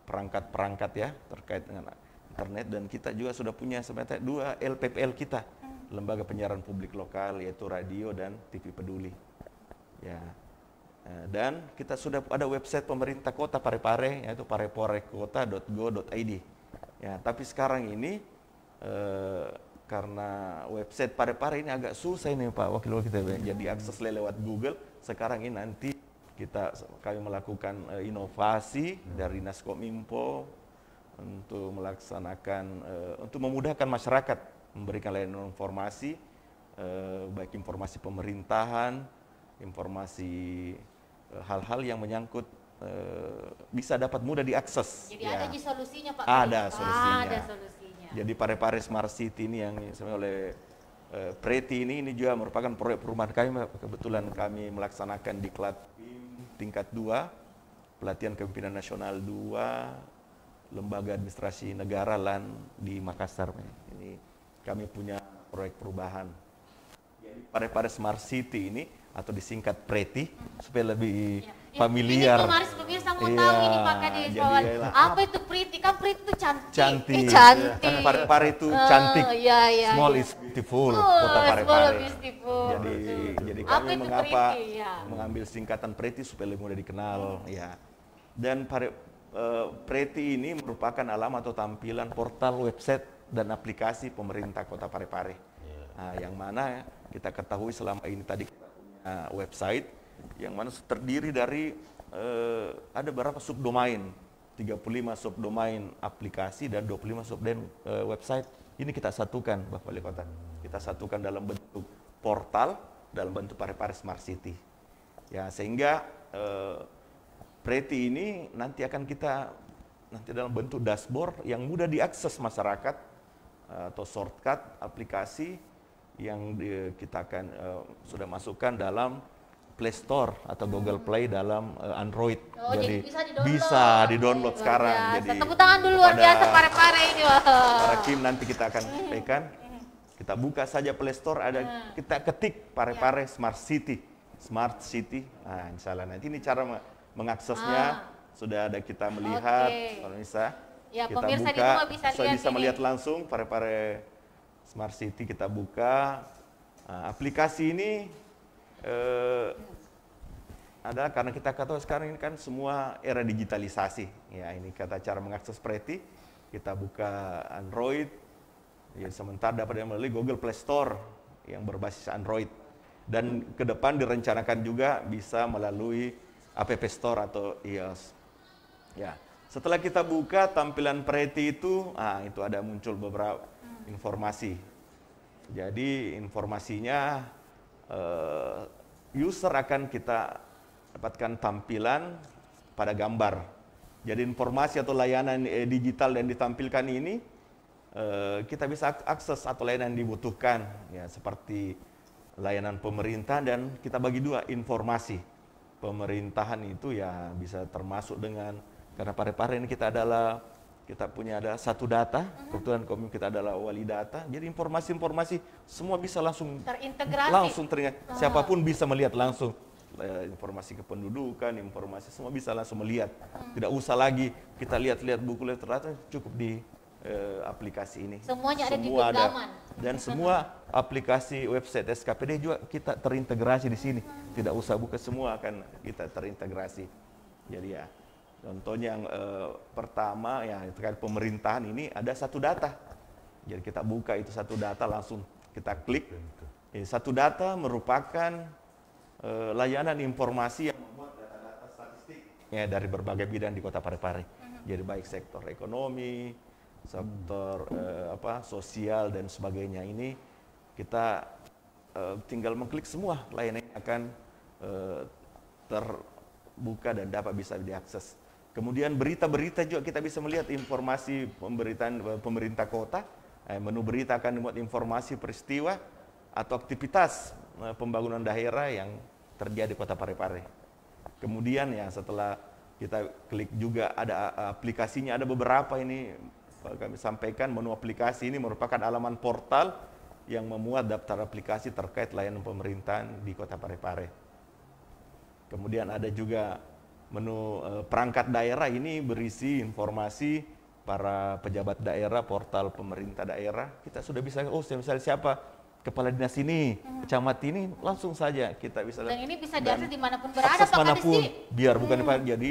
perangkat-perangkat ya terkait dengan internet, dan kita juga sudah punya sebenarnya 2 LPPL kita, lembaga penyiaran publik lokal, yaitu radio dan TV Peduli. Ya. Dan kita sudah ada website pemerintah Kota Parepare, yaitu pareparekota.go.id. Ya, tapi sekarang ini karena website Parepare ini agak susah ini Pak Wakil kita, jadi akses lewat Google. Sekarang ini nanti kami melakukan inovasi dari Dinas Kominfo untuk melaksanakan untuk memudahkan masyarakat memberikan layanan informasi, baik informasi pemerintahan, informasi hal-hal yang menyangkut bisa dapat mudah diakses. Jadi ada solusinya Pak? Ada solusinya. Ada solusinya. Jadi Parepare Smart City ini yang sebenarnya oleh Preti ini juga merupakan proyek perumahan kami. Kebetulan kami melaksanakan di tingkat 2, pelatihan kepemimpinan nasional 2, lembaga administrasi negara LAN di Makassar. Ini kami punya proyek perubahan. Jadi Parepare Smart City ini atau disingkat Preti supaya lebih familiar. Ini pemirsa mau tahu ini Pak Kadis, apa itu Preti? Kan Preti itu cantik. Cantik. Cantik. Parepare itu cantik. Small is beautiful. Kota Parepare. Jadi kami mengapa mengambil singkatan Preti supaya lebih mudah dikenal ya. Dan Preti ini merupakan alamat atau tampilan portal website dan aplikasi pemerintah Kota Parepare. Nah, yang mana kita ketahui selama ini tadi kita punya website yang mana terdiri dari ada beberapa subdomain, 35 subdomain aplikasi dan 25 subdomain website. Ini kita satukan, Bapak Wali Kota. Kita satukan dalam bentuk portal, dalam bentuk Parepare Smart City. Ya, sehingga Preti ini nanti akan kita dalam bentuk dashboard yang mudah diakses masyarakat atau shortcut aplikasi yang kita akan sudah masukkan dalam Play Store atau Google Play dalam Android. Jadi bisa di-download sekarang. Jadi tepuk tangan dulu luar biasa Parepare ini. Para Kim nanti kita akan sampaikan. Kita buka saja Play Store, kita ketik Parepare Smart City. Smart City. Nah, insya Allah nanti ini cara mengaksesnya sudah ada kita melihat. Kalau bisa ya, kita pemirsa buka, di rumah bisa melihat langsung Parepare Smart City, kita buka. Aplikasi ini adalah karena kita katakan sekarang ini kan semua era digitalisasi. Ya, ini kata cara mengakses Preti. Kita buka Android, ya, sementara dapat melalui Google Play Store yang berbasis Android. Dan ke depan direncanakan juga bisa melalui App Store atau iOS. Ya, setelah kita buka tampilan Preti itu ada muncul beberapa informasi. Jadi informasinya user akan kita dapatkan tampilan pada gambar. Jadi informasi atau layanan digital yang ditampilkan ini kita bisa akses atau layanan yang dibutuhkan, ya, seperti layanan pemerintah, dan kita bagi dua informasi. Pemerintahan itu ya bisa termasuk dengan, karena Parepare ini kita punya satu data, kebetulan kita adalah wali data, jadi informasi-informasi semua bisa langsung terintegrasi. Siapapun bisa melihat langsung informasi kependudukan, informasi semua bisa langsung melihat. Tidak usah lagi kita lihat-lihat buku literatur, cukup di aplikasi ini. Semuanya ada di genggaman. Dan semua aplikasi website SKPD juga kita terintegrasi di sini. Tidak usah buka, semua akan kita terintegrasi. Jadi ya, contohnya yang pertama ya terkait pemerintahan ini ada satu data. Jadi kita buka itu satu data, langsung kita klik. Satu data merupakan layanan informasi yang membuat data-data statistik ya dari berbagai bidang di Kota Parepare. Jadi baik sektor ekonomi, sektor sosial dan sebagainya. Ini kita tinggal mengklik, semua layanan akan terbuka dan dapat bisa diakses. Kemudian berita-berita juga kita bisa melihat informasi pemberitaan pemerintah kota. Menu berita akan dimuat informasi peristiwa atau aktivitas pembangunan daerah yang terjadi di Kota Parepare. Kemudian ya setelah kita klik juga ada aplikasinya, ada beberapa ini kami sampaikan. Menu aplikasi ini merupakan halaman portal yang memuat daftar aplikasi terkait layanan pemerintahan di Kota Parepare. Kemudian ada juga menu perangkat daerah ini berisi informasi para pejabat daerah, portal pemerintah daerah. Kita sudah bisa, oh misalnya siapa kepala dinas ini, camat ini, langsung saja kita bisa. Dan ini bisa diakses dimanapun berada, akses Pak manapun, Kadisti. biar bukan Pak. Jadi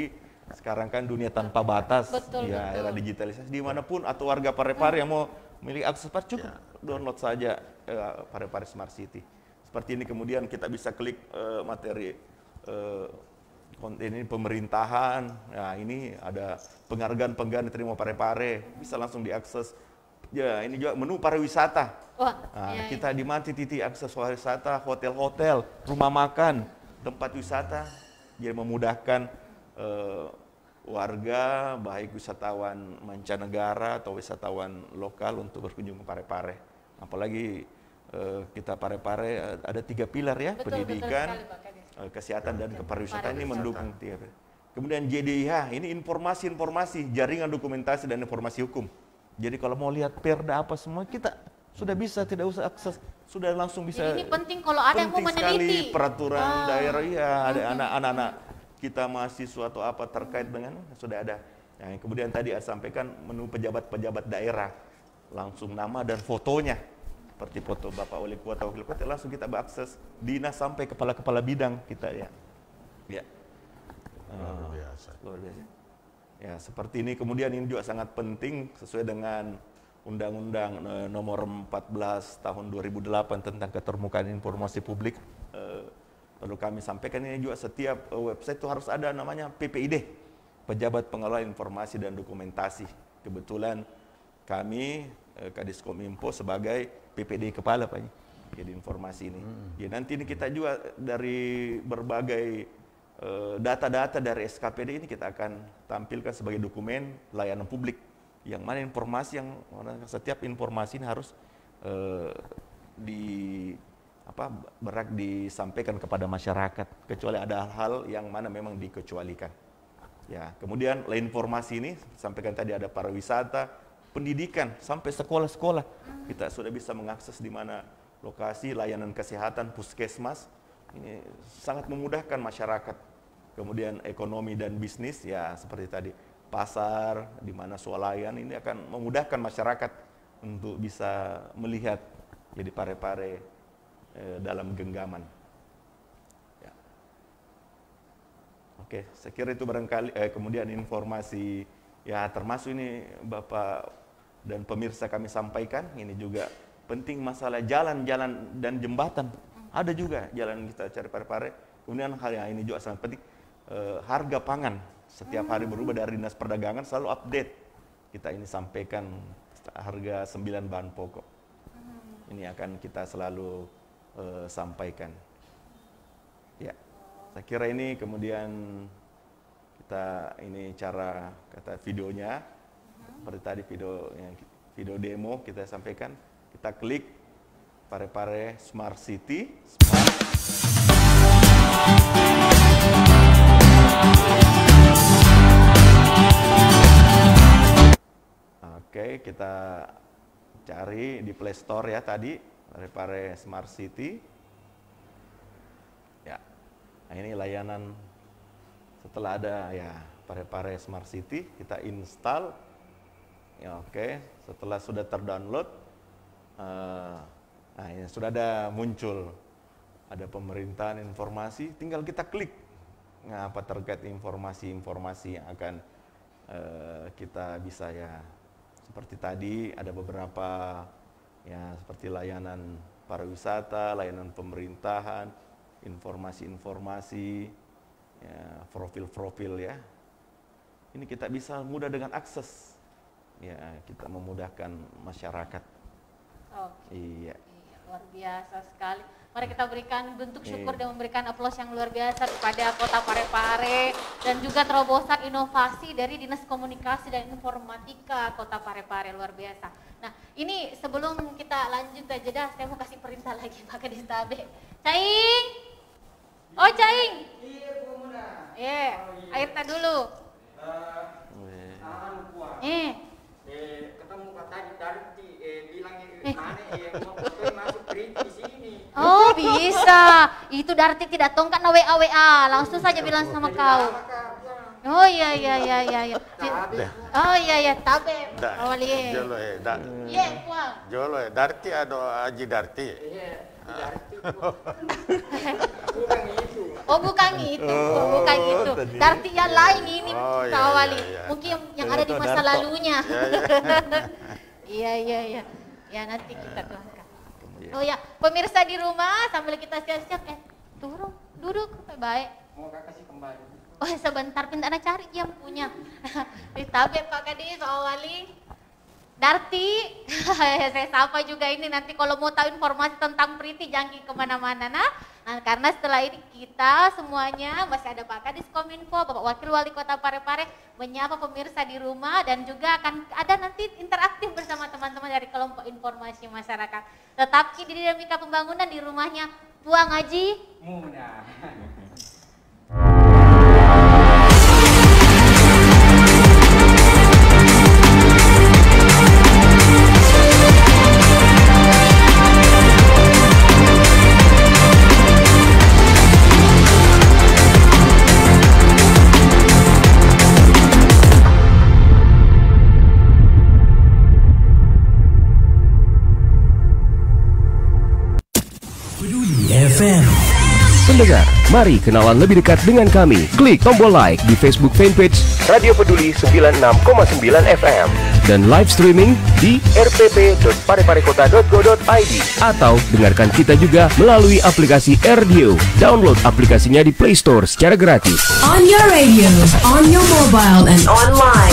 sekarang kan dunia tanpa batas, Betul, ya betul. era digitalisasi dimanapun, atau warga Parepare yang mau memiliki akses cukup download saja Parepare Smart City. Seperti ini kemudian kita bisa klik materi konten ini pemerintahan. Nah ini ada penghargaan diterima Parepare, bisa langsung diakses. Ya ini juga menu pariwisata. Wah, Nah, kita di mana titik akses wisata, hotel-hotel, rumah makan, tempat wisata, jadi memudahkan warga, baik wisatawan mancanegara atau wisatawan lokal untuk berkunjung ke Parepare. Apalagi kita Parepare ada 3 pilar ya, betul, pendidikan, betul sekali, Pak Kadisti. kesehatan dan kepariwisataan ini mendukung tiap. Kemudian JDIH ini informasi-informasi, jaringan dokumentasi dan informasi hukum. Jadi kalau mau lihat perda apa semua kita sudah bisa, tidak usah akses, sudah langsung bisa. Jadi ini penting kalau ada yang mau penting meneliti. sekali peraturan daerah, ya ada anak-anak kita mahasiswa atau apa terkait dengan sudah ada. Yang kemudian tadi saya sampaikan menu pejabat-pejabat daerah, langsung nama dan fotonya. Seperti foto Bapak Wali Kota, Wakil Kota, langsung kita akses dinas sampai kepala-kepala bidang kita ya. Ya. Luar biasa. Luar biasa. Ya, seperti ini. Kemudian ini juga sangat penting sesuai dengan Undang-Undang Nomor 14 Tahun 2008 tentang keterbukaan informasi publik. Perlu kami sampaikan ini juga setiap website itu harus ada namanya PPID, Pejabat Pengelola Informasi dan Dokumentasi. Kebetulan kami Kadiskominfo sebagai PPD kepala Pak. Jadi informasi ini. Ya, nanti ini kita juga dari berbagai data-data dari SKPD ini kita akan tampilkan sebagai dokumen layanan publik, yang mana informasi yang setiap informasi ini harus disampaikan kepada masyarakat, kecuali ada hal-hal yang mana memang dikecualikan. Ya, kemudian lain informasi ini sampaikan tadi ada pariwisata, pendidikan sampai sekolah-sekolah kita sudah bisa mengakses di mana lokasi layanan kesehatan, puskesmas. Ini sangat memudahkan masyarakat. Kemudian ekonomi dan bisnis, ya seperti tadi, pasar, di mana swalayan, ini akan memudahkan masyarakat untuk bisa melihat jadi Parepare dalam genggaman. Ya. Oke, saya kira itu barangkali, kemudian informasi, ya termasuk ini Bapak dan pemirsa kami sampaikan, ini juga penting masalah jalan-jalan dan jembatan. Ada juga jalan kita cari Parepare. Kemudian hal yang ini juga sangat penting, harga pangan setiap hari berubah dari Dinas Perdagangan, selalu update. Kita ini sampaikan harga 9 bahan pokok. Ini akan kita selalu sampaikan. Ya, saya kira ini kemudian kita ini cara kata videonya, seperti tadi video demo kita sampaikan. Kita klik Parepare Smart City. Oke, kita cari di Play Store ya tadi, Parepare Smart City. Ya, nah ini layanan setelah ada ya Parepare Smart City, kita install. Ya oke, setelah sudah terdownload, nah ini sudah ada muncul, ada pemerintahan informasi, tinggal kita klik. Nah, apa terkait informasi-informasi yang akan kita bisa ya. Seperti tadi ada beberapa ya seperti layanan pariwisata, layanan pemerintahan, informasi-informasi, ya, profil-profil ya. Ini kita bisa mudah dengan akses. Ya, kita memudahkan masyarakat. Oke. Iya. Luar biasa sekali. Mari kita berikan bentuk syukur dan memberikan aplaus yang luar biasa kepada Kota Parepare dan juga terobosan inovasi dari Dinas Komunikasi dan Informatika Kota Parepare, luar biasa. Nah, ini sebelum kita lanjut aja dah, saya mau kasih perintah lagi Pak Kadistabe. Caing! Oh Caing! Iya, Bu Muna. Iya, air teh dulu. Ketemu katanya Darti bilangnya mana mau foto masuk print di sini. Oh bisa, itu Darti tidak tongkat na WA, langsung saja bilang sama kau. Oh iya. Oh iya, tabe. Da. Oh iya. Jolo da. Iya, kuang. Jolo Darti ada Aji Darti. Iya, Darti. Bukan itu. Oh bukan itu. Darti yang lain ini Oh, iya, Kak Wali. iya. Mungkin yang ada di masa Darto. lalunya. Iya. Iya. Ya nanti kita tuangkan. Oh ya, pemirsa di rumah sambil kita siap-siap, turun, duduk, baik. Mau kasih kembali. Oh sebentar, pindah cari yang punya. Ditabe Pak Kadi, Pak Wali. Darti, saya sapa juga ini nanti kalau mau tahu informasi tentang Priti jangan kemana-mana nah. Karena setelah ini kita semuanya masih ada Pak Kadis Kominfo, Bapak Wakil Wali Kota Parepare menyapa pemirsa di rumah dan juga akan ada nanti interaktif bersama teman-teman dari kelompok informasi masyarakat. Tetap di dinamika pembangunan di rumahnya Puang Haji Muna. FM. Pendengar, mari kenalan lebih dekat dengan kami. Klik tombol like di Facebook fanpage Radio Peduli 96,9 FM dan live streaming di rpp.pareparekota.go.id atau dengarkan kita juga melalui aplikasi RDio. Download aplikasinya di Play Store secara gratis. On your radio, on your mobile, and online.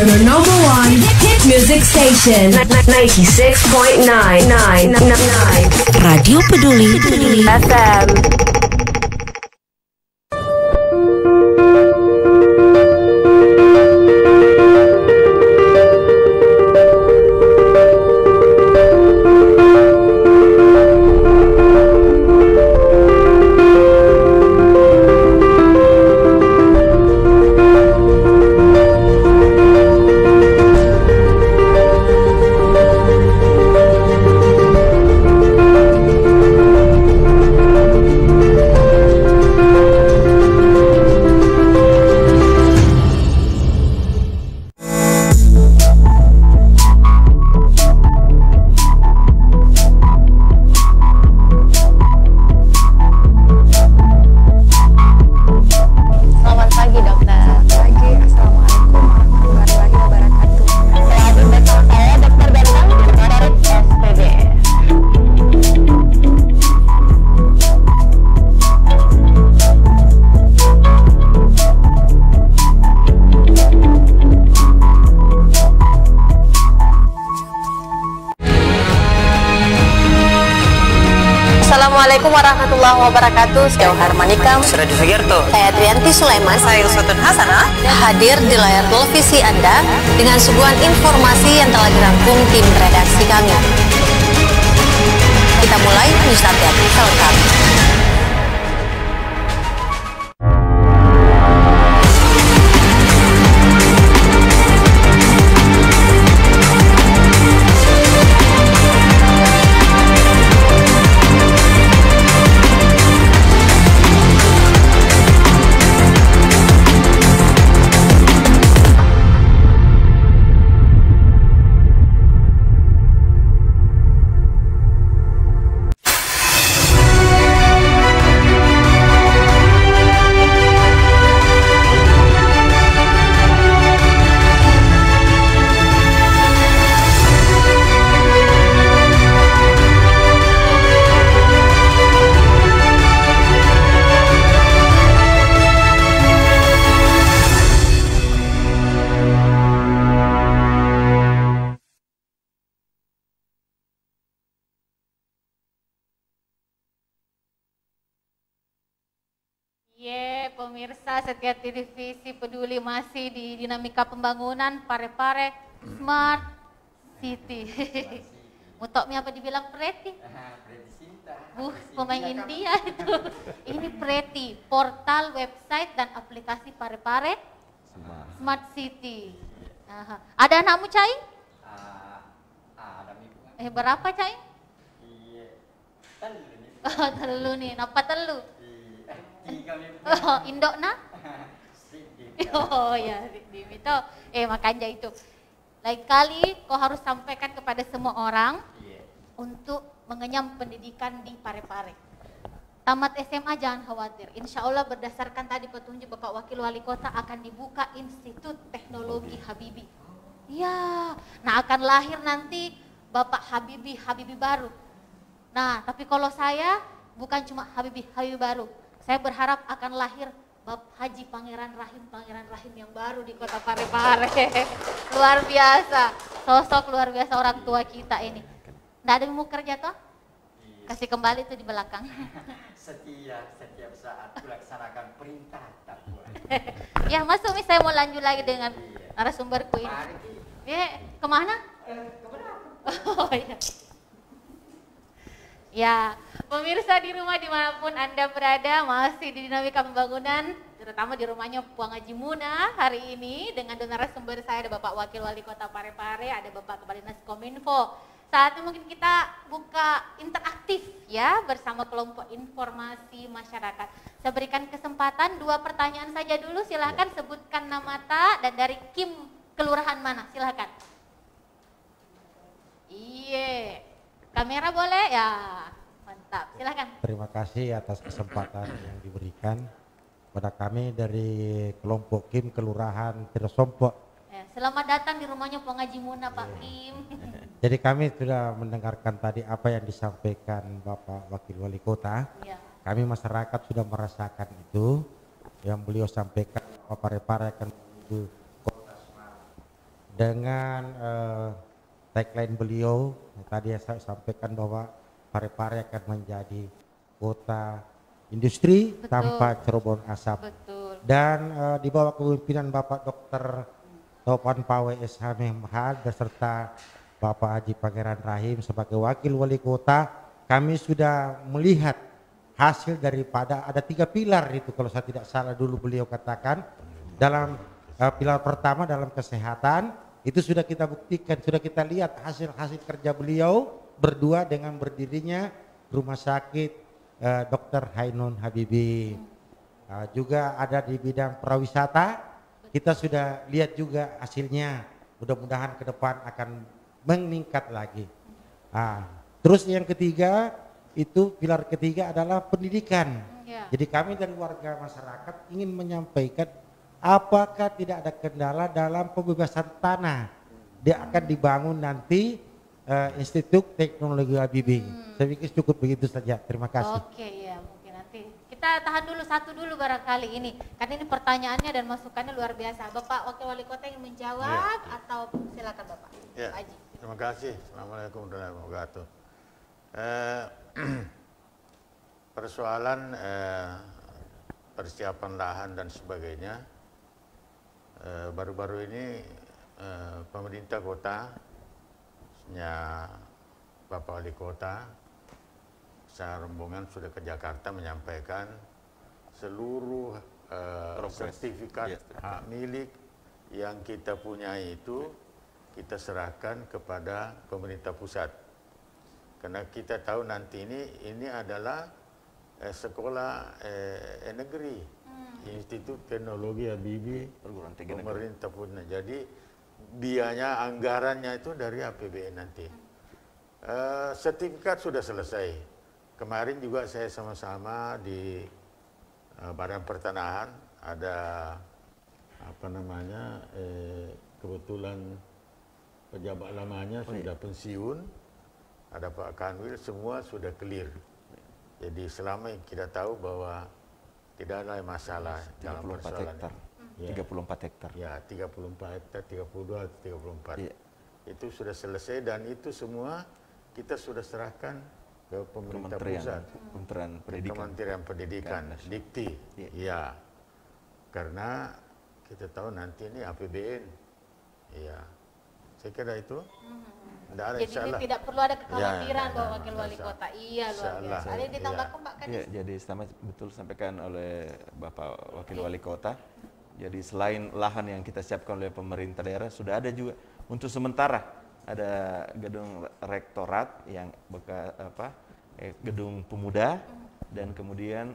Your number one hit music station. 96.9. Radio Peduli FM. Assalamualaikum warahmatullahi wabarakatuh. Saya Harmanikam. Saya Sugiarto. Saya Trianti Sulaiman. Saya Uswatun Hasanah. Hadir di layar televisi Anda dengan suguhan informasi yang telah dirangkum tim redaksi kami. Kita mulai news update selengkap. Pemirsa setia televisi Peduli masih di dinamika pembangunan Parepare Smart City. Mutoknya apa dibilang Preti? Pemain India itu. Ini Preti, portal, website dan aplikasi Parepare Smart City. Ada anakmu Cai? Ada berapa Cai? Telu nih. Telu nih, napa telu? Oh, Indokna? Oh ya, Dimito. Makanya itu. Lain kali kau harus sampaikan kepada semua orang untuk mengenyam pendidikan di Parepare. Tamat SMA jangan khawatir. Insya Allah berdasarkan tadi petunjuk Bapak Wakil Wali Kota akan dibuka Institut Teknologi Habibie. Ya, nah akan lahir nanti Bapak Habibie baru. Nah, tapi kalau saya bukan cuma Habibie baru. Saya berharap akan lahir Bapak Haji Pangeran Rahim yang baru di Kota Parepare. Luar biasa, sosok luar biasa orang tua kita ini. Nggak ada yang mau kerja toh? Kasih kembali tuh di belakang. Setiap saat melaksanakan perintah tak buat. Ya, Mas Umi, saya mau lanjut lagi dengan narasumberku ini. Kemana? Oh iya. Ya, pemirsa di rumah dimanapun Anda berada, masih di Dinamika Pembangunan, terutama di rumahnya Puang Haji Muna hari ini dengan narasumber saya ada Bapak Wakil Wali Kota Parepare, ada Bapak Kepala Dinas Kominfo. Saatnya mungkin kita buka interaktif ya bersama kelompok informasi masyarakat. Saya berikan kesempatan 2 pertanyaan saja dulu, silahkan sebutkan nama dan dari Kim kelurahan mana, silahkan. Iya, kamera boleh ya, mantap, silahkan. Terima kasih atas kesempatan yang diberikan pada kami dari kelompok Kim kelurahan Tirosompo. Selamat datang di rumahnya Puang Haji Muna, Pak Kim. Jadi kami sudah mendengarkan tadi apa yang disampaikan Bapak Wakil Wali Kota. Ya. Kami masyarakat sudah merasakan itu yang beliau sampaikan, Parepare akan menuju kota smart. Dengan tagline beliau tadi saya sampaikan bahwa Parepare akan menjadi kota industri tanpa cerobong asap. Betul. Dan di bawah kepemimpinan Bapak Dr. Topan Pawe SH Memhad beserta Bapak Haji Pangeran Rahim sebagai Wakil Wali Kota, kami sudah melihat hasil daripada ada 3 pilar itu kalau saya tidak salah dulu beliau katakan. Dalam pilar pertama dalam kesehatan itu sudah kita buktikan, sudah kita lihat hasil kerja beliau berdua dengan berdirinya Rumah Sakit Dr. Ainun Habibie. Juga ada di bidang pariwisata. Kita sudah lihat juga hasilnya, mudah-mudahan ke depan akan meningkat lagi. Terus yang ketiga, itu pilar ketiga adalah pendidikan. Ya. Jadi kami dari warga masyarakat ingin menyampaikan apakah tidak ada kendala dalam pembebasan tanah. Dia akan dibangun nanti Institut Teknologi Habibie. Saya pikir cukup begitu saja, terima kasih. Oke ya, mungkin nanti kita tahan dulu satu dulu barangkali ini, karena ini pertanyaannya dan masukannya luar biasa. Bapak Wakil Wali Kota ingin menjawab atau silakan Bapak. Ya, Haji. terima kasih. Assalamualaikum warahmatullahi wabarakatuh. Persoalan persiapan lahan dan sebagainya, baru-baru ini pemerintah kota, Bapak Wali Kota, secara rombongan sudah ke Jakarta menyampaikan seluruh sertifikat hak milik yang kita punya itu kita serahkan kepada pemerintah pusat. Karena kita tahu nanti ini adalah sekolah negeri, Institut Teknologi Habibie, pemerintah punya. Jadi biayanya, anggarannya itu dari APBN nanti. Sertifikat sudah selesai. Kemarin juga saya sama-sama di Badan Pertanahan ada kebetulan pejabat lamanya sudah pensiun, ada Pak Kanwil, semua sudah clear. Jadi selama kita tahu bahwa tidak ada masalah dalam persoalan ini. 34 hektar. Ya, 34 hektar, 32, 34. Ya. Itu sudah selesai dan itu semua kita sudah serahkan ke pemerintah pusat. Kementerian Pendidikan, Dikti. Ya. Karena kita tahu nanti ini APBN. Ya. Saya kira itu. Jadi tidak perlu ada kekhawatiran bahwa Wakil Wali Kota. Iya, luar biasa. Ada yang ditambahkan Pak Kadis? Ya, jadi sama betul sampaikan oleh Bapak Wakil Wali Kota. Jadi selain lahan yang kita siapkan oleh pemerintah daerah, sudah ada juga untuk sementara ada gedung rektorat yang gedung pemuda dan kemudian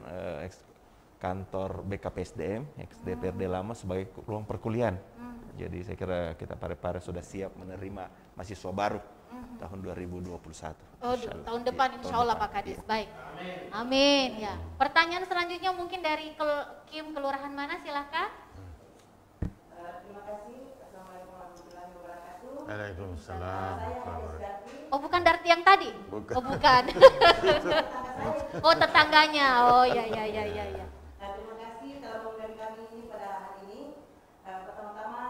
kantor BKPSDM, ex-DPRD lama sebagai ruang perkuliahan. Jadi saya kira kita Parepare sudah siap menerima mahasiswa baru tahun 2021. Oh, tahun depan insya Allah Pak Kadis. Baik. Amin. Ya. Pertanyaan selanjutnya mungkin dari Kim Kelurahan mana, silahkan. Terima kasih. Assalamualaikum warahmatullahi wabarakatuh. Waalaikumsalam. Oh, bukan Darti yang tadi? Bukan. Oh, bukan. Oh, tetangganya. Oh, ya. Terima kasih telah mengundang kami ini pada hari ini. Pertama-tama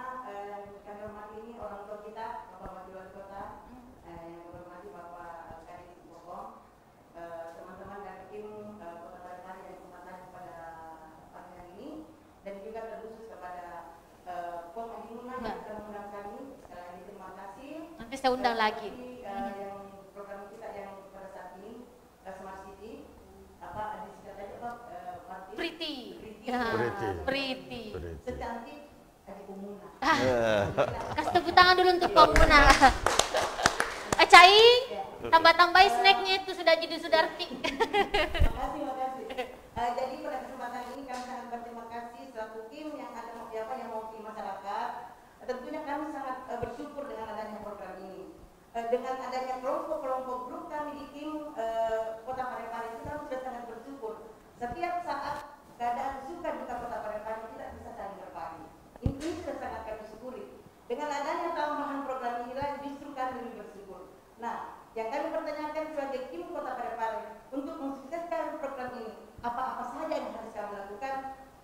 kami hormati ini orang tua kita, Bapak Wakil Wali Kota, yang kami hormati Bapak Kadis Bogong, teman-teman dari tim Kota Parepare yang kesempatan pada pagi hari ini, dan juga terkhusus kepada Pom Adi Munah yang telah mengundang kami. Sekali lagi terima kasih. Nanti saya undang lagi. Yang program kita yang pada saat ini Smart City, apa disingkat apa? Priti. Priti. Secantik Adi Munah. Kasih tepuk tangan dulu untuk Pom Munah. Cai, tambah-tambahin snacknya itu sudah jadi Sudarti. Makasih. Jadi pada kesempatan ini kami sangat berterima kasih selaku tim yang ada yang mewakili masyarakat. Tentunya kami sangat bersyukur dengan adanya program ini. Dengan adanya kelompok-kelompok grup kami di tim Kota Parepare itu kami sudah sangat bersyukur. Setiap saat keadaan suka duka Kota Parepare tidak bisa saling berbagi. Ini sudah sangat kami syukuri. Dengan adanya tambahan program inilah justru kami lebih bersyukur. Nah, yang kami pertanyakan sebagai tim Kota Parepare untuk mensukseskan program ini, apa-apa saja yang harus kami lakukan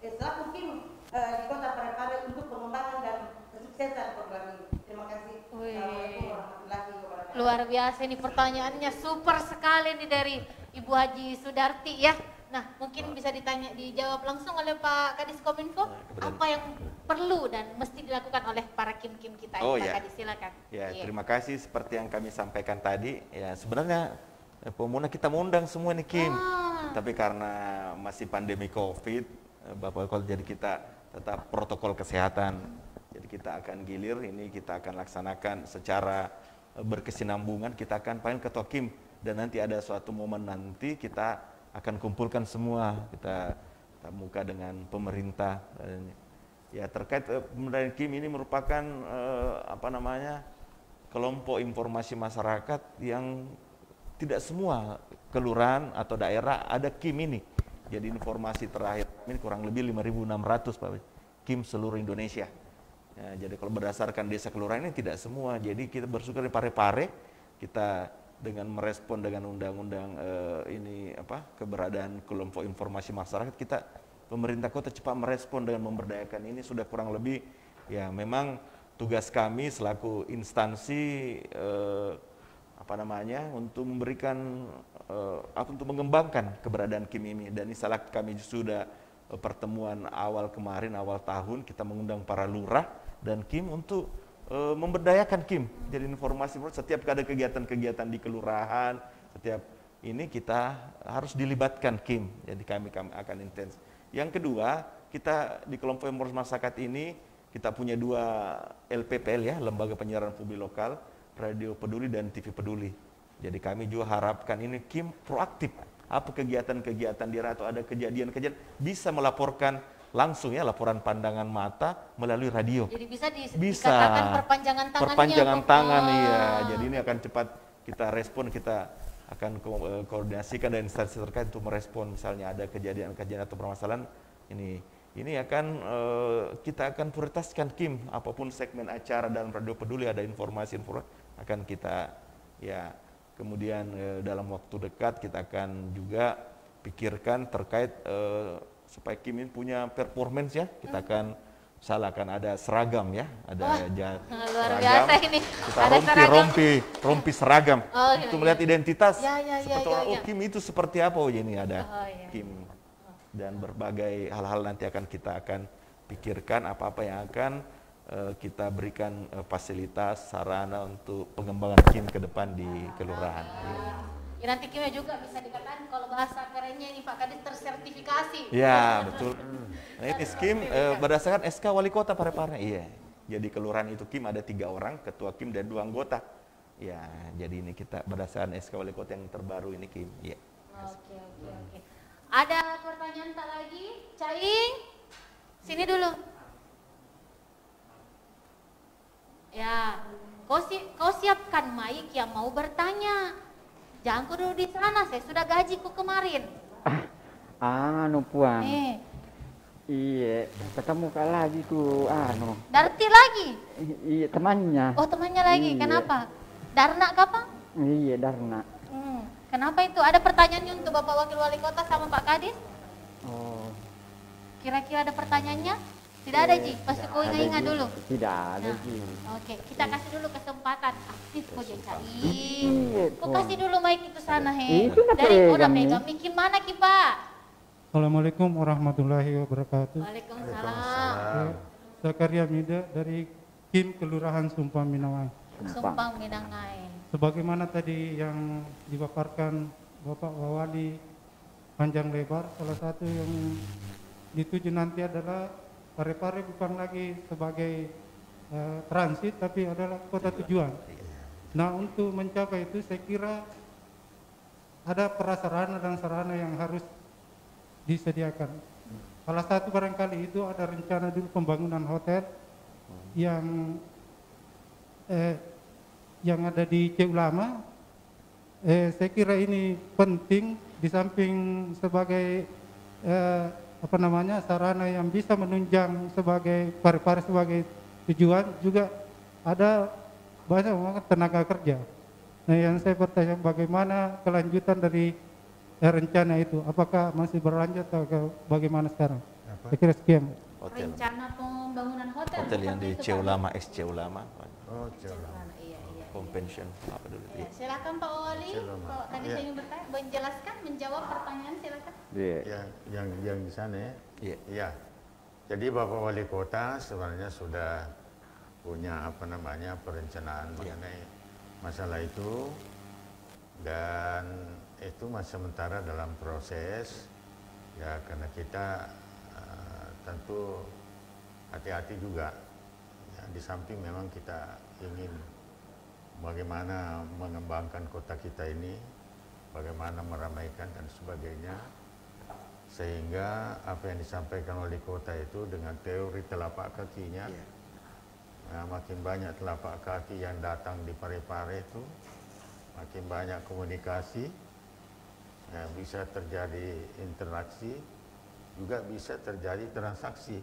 selaku tim di Kota Parepare untuk pengembangan dan kesuksesan program ini. Terima kasih. Assalamualaikum warahmatullahi wabarakatuh. Luar biasa, ini pertanyaannya super sekali nih dari Ibu Haji Sudarti ya. Nah, mungkin bisa dijawab langsung oleh Pak Kadis Kominfo. Apa yang perlu dan mesti dilakukan oleh para kim-kim kita ini, Pak Kadis, silakan. Ya, terima kasih seperti yang kami sampaikan tadi. Ya, sebenarnya Pemunah kita mengundang semua nih Kim. Tapi karena masih pandemi Covid, Bapak kalau jadi kita tetap protokol kesehatan. Jadi kita akan gilir ini, kita akan laksanakan secara berkesinambungan, kita akan panggil Ketua Kim, dan nanti ada suatu momen nanti kita akan kumpulkan semua, kita muka dengan pemerintah. Dan ya terkait pemberdayaan Kim ini merupakan kelompok informasi masyarakat yang tidak semua kelurahan atau daerah ada Kim ini. Jadi informasi terakhir ini kurang lebih 5.600 Pak Kim seluruh Indonesia. Ya, jadi kalau berdasarkan desa kelurahan ini tidak semua. Jadi kita bersyukur di Parepare kita dengan merespon dengan undang-undang keberadaan kelompok informasi masyarakat, kita pemerintah kota cepat merespon dengan memberdayakan ini. Sudah kurang lebih ya memang tugas kami selaku instansi untuk memberikan untuk mengembangkan keberadaan Kim ini. Dan ini kami sudah pertemuan awal tahun kita mengundang para lurah dan Kim untuk memberdayakan Kim. Jadi informasi setiap ada kegiatan-kegiatan di kelurahan, setiap ini kita harus dilibatkan Kim. Jadi kami akan intens. Yang kedua, kita di kelompok informasi masyarakat ini kita punya 2 LPPL ya, Lembaga Penyiaran Publik Lokal, Radio Peduli dan TV Peduli. Jadi kami juga harapkan ini Kim proaktif. Apa kegiatan-kegiatan di atau ada kejadian-kejadian bisa melaporkan langsung ya, laporan pandangan mata melalui radio. Jadi dikatakan perpanjangan tangan. Perpanjangan tangan iya. Jadi ini akan cepat kita respon, kita akan koordinasikan dan instansi terkait untuk merespon misalnya ada kejadian-kejadian atau permasalahan ini akan kita akan prioritaskan Kim, apapun segmen acara dalam Radio Peduli ada informasi akan kita ya. Kemudian dalam waktu dekat kita akan juga pikirkan terkait supaya Kim ini punya performance ya, kita akan ada seragam ya, ada luar biasa ini. Kita rompi seragam untuk melihat identitas seperti Kim itu seperti apa. Ini ada Kim dan berbagai hal-hal nanti kita akan pikirkan apa-apa yang akan kita berikan fasilitas sarana untuk pengembangan Kim ke depan di kelurahan. Ya, nanti Kimnya juga bisa dikatakan kalau bahasa kerennya ini Pak Kadis tersertifikasi. Ya betul. Nah ini Kim berdasarkan SK Wali Kota Parepare. Iya. Jadi kelurahan itu Kim ada 3 orang, ketua Kim dan 2 anggota. Ya jadi ini kita berdasarkan SK Wali Kota yang terbaru ini Kim. Iya. Oke. Ada pertanyaan tak lagi? Caing, sini dulu. Ya, kau siapkan mic yang mau bertanya. Jangan kau duduk di sana, saya sudah gajiku kemarin. Anu puang. Iya, ketemu kak lagi tuh, Darti lagi? Iya, temannya. Oh, temannya lagi, kenapa? Darna kapan? Iya, Darna. Kenapa itu? Ada pertanyaannya untuk Bapak Wakil Wali Kota sama Pak Kadis? Oh. Kira-kira ada pertanyaannya? Tidak ada, Ji? Pasti kau ingat dulu? Tidak ada, Ji. Oke, kita kasih dulu kesempatan. Aktif kok jadi Caing. Kau kasih dulu mic itu sana, he. Dari udah megang. Mic mana, Ki, Pak? Assalamualaikum warahmatullahi wabarakatuh. Waalaikumsalam. Zakaria Mida dari Kim Kelurahan Sumpang Minangkabau. Sumpang Minangkabau. Sebagaimana tadi yang dipaparkan Bapak Wali panjang lebar, salah satu yang dituju nanti adalah Parepare bukan lagi sebagai transit, tapi adalah kota tujuan. Nah, untuk mencapai itu saya kira ada prasarana dan sarana yang harus disediakan. Salah satu barangkali itu ada rencana dulu pembangunan hotel yang ada di Ceulama. Saya kira ini penting di samping sebagai sarana yang bisa menunjang sebagai Parepare sebagai tujuan, juga ada banyak banget tenaga kerja. Nah, yang saya bertanya bagaimana kelanjutan dari rencana itu, apakah masih berlanjut atau bagaimana sekarang? Saya kira sekian. Rencana pembangunan hotel. Hotel yang di Ceulama, Ceulama. Oh, Ceulama. Convention apa dulu? Ya, silakan Pak Wali. Kalau tadi saya ingin bertanya, menjelaskan, menjawab pertanyaan, silakan. Yang di sana ya. Iya. Jadi Bapak Wali Kota sebenarnya sudah punya perencanaan mengenai masalah itu, dan itu masih sementara dalam proses ya, karena kita tentu hati-hati juga ya, di samping memang kita ingin bagaimana mengembangkan kota kita ini, bagaimana meramaikan dan sebagainya, sehingga apa yang disampaikan oleh kota itu dengan teori telapak kakinya, makin banyak telapak kaki yang datang di Parepare itu, makin banyak komunikasi, ya, bisa terjadi interaksi, juga bisa terjadi transaksi,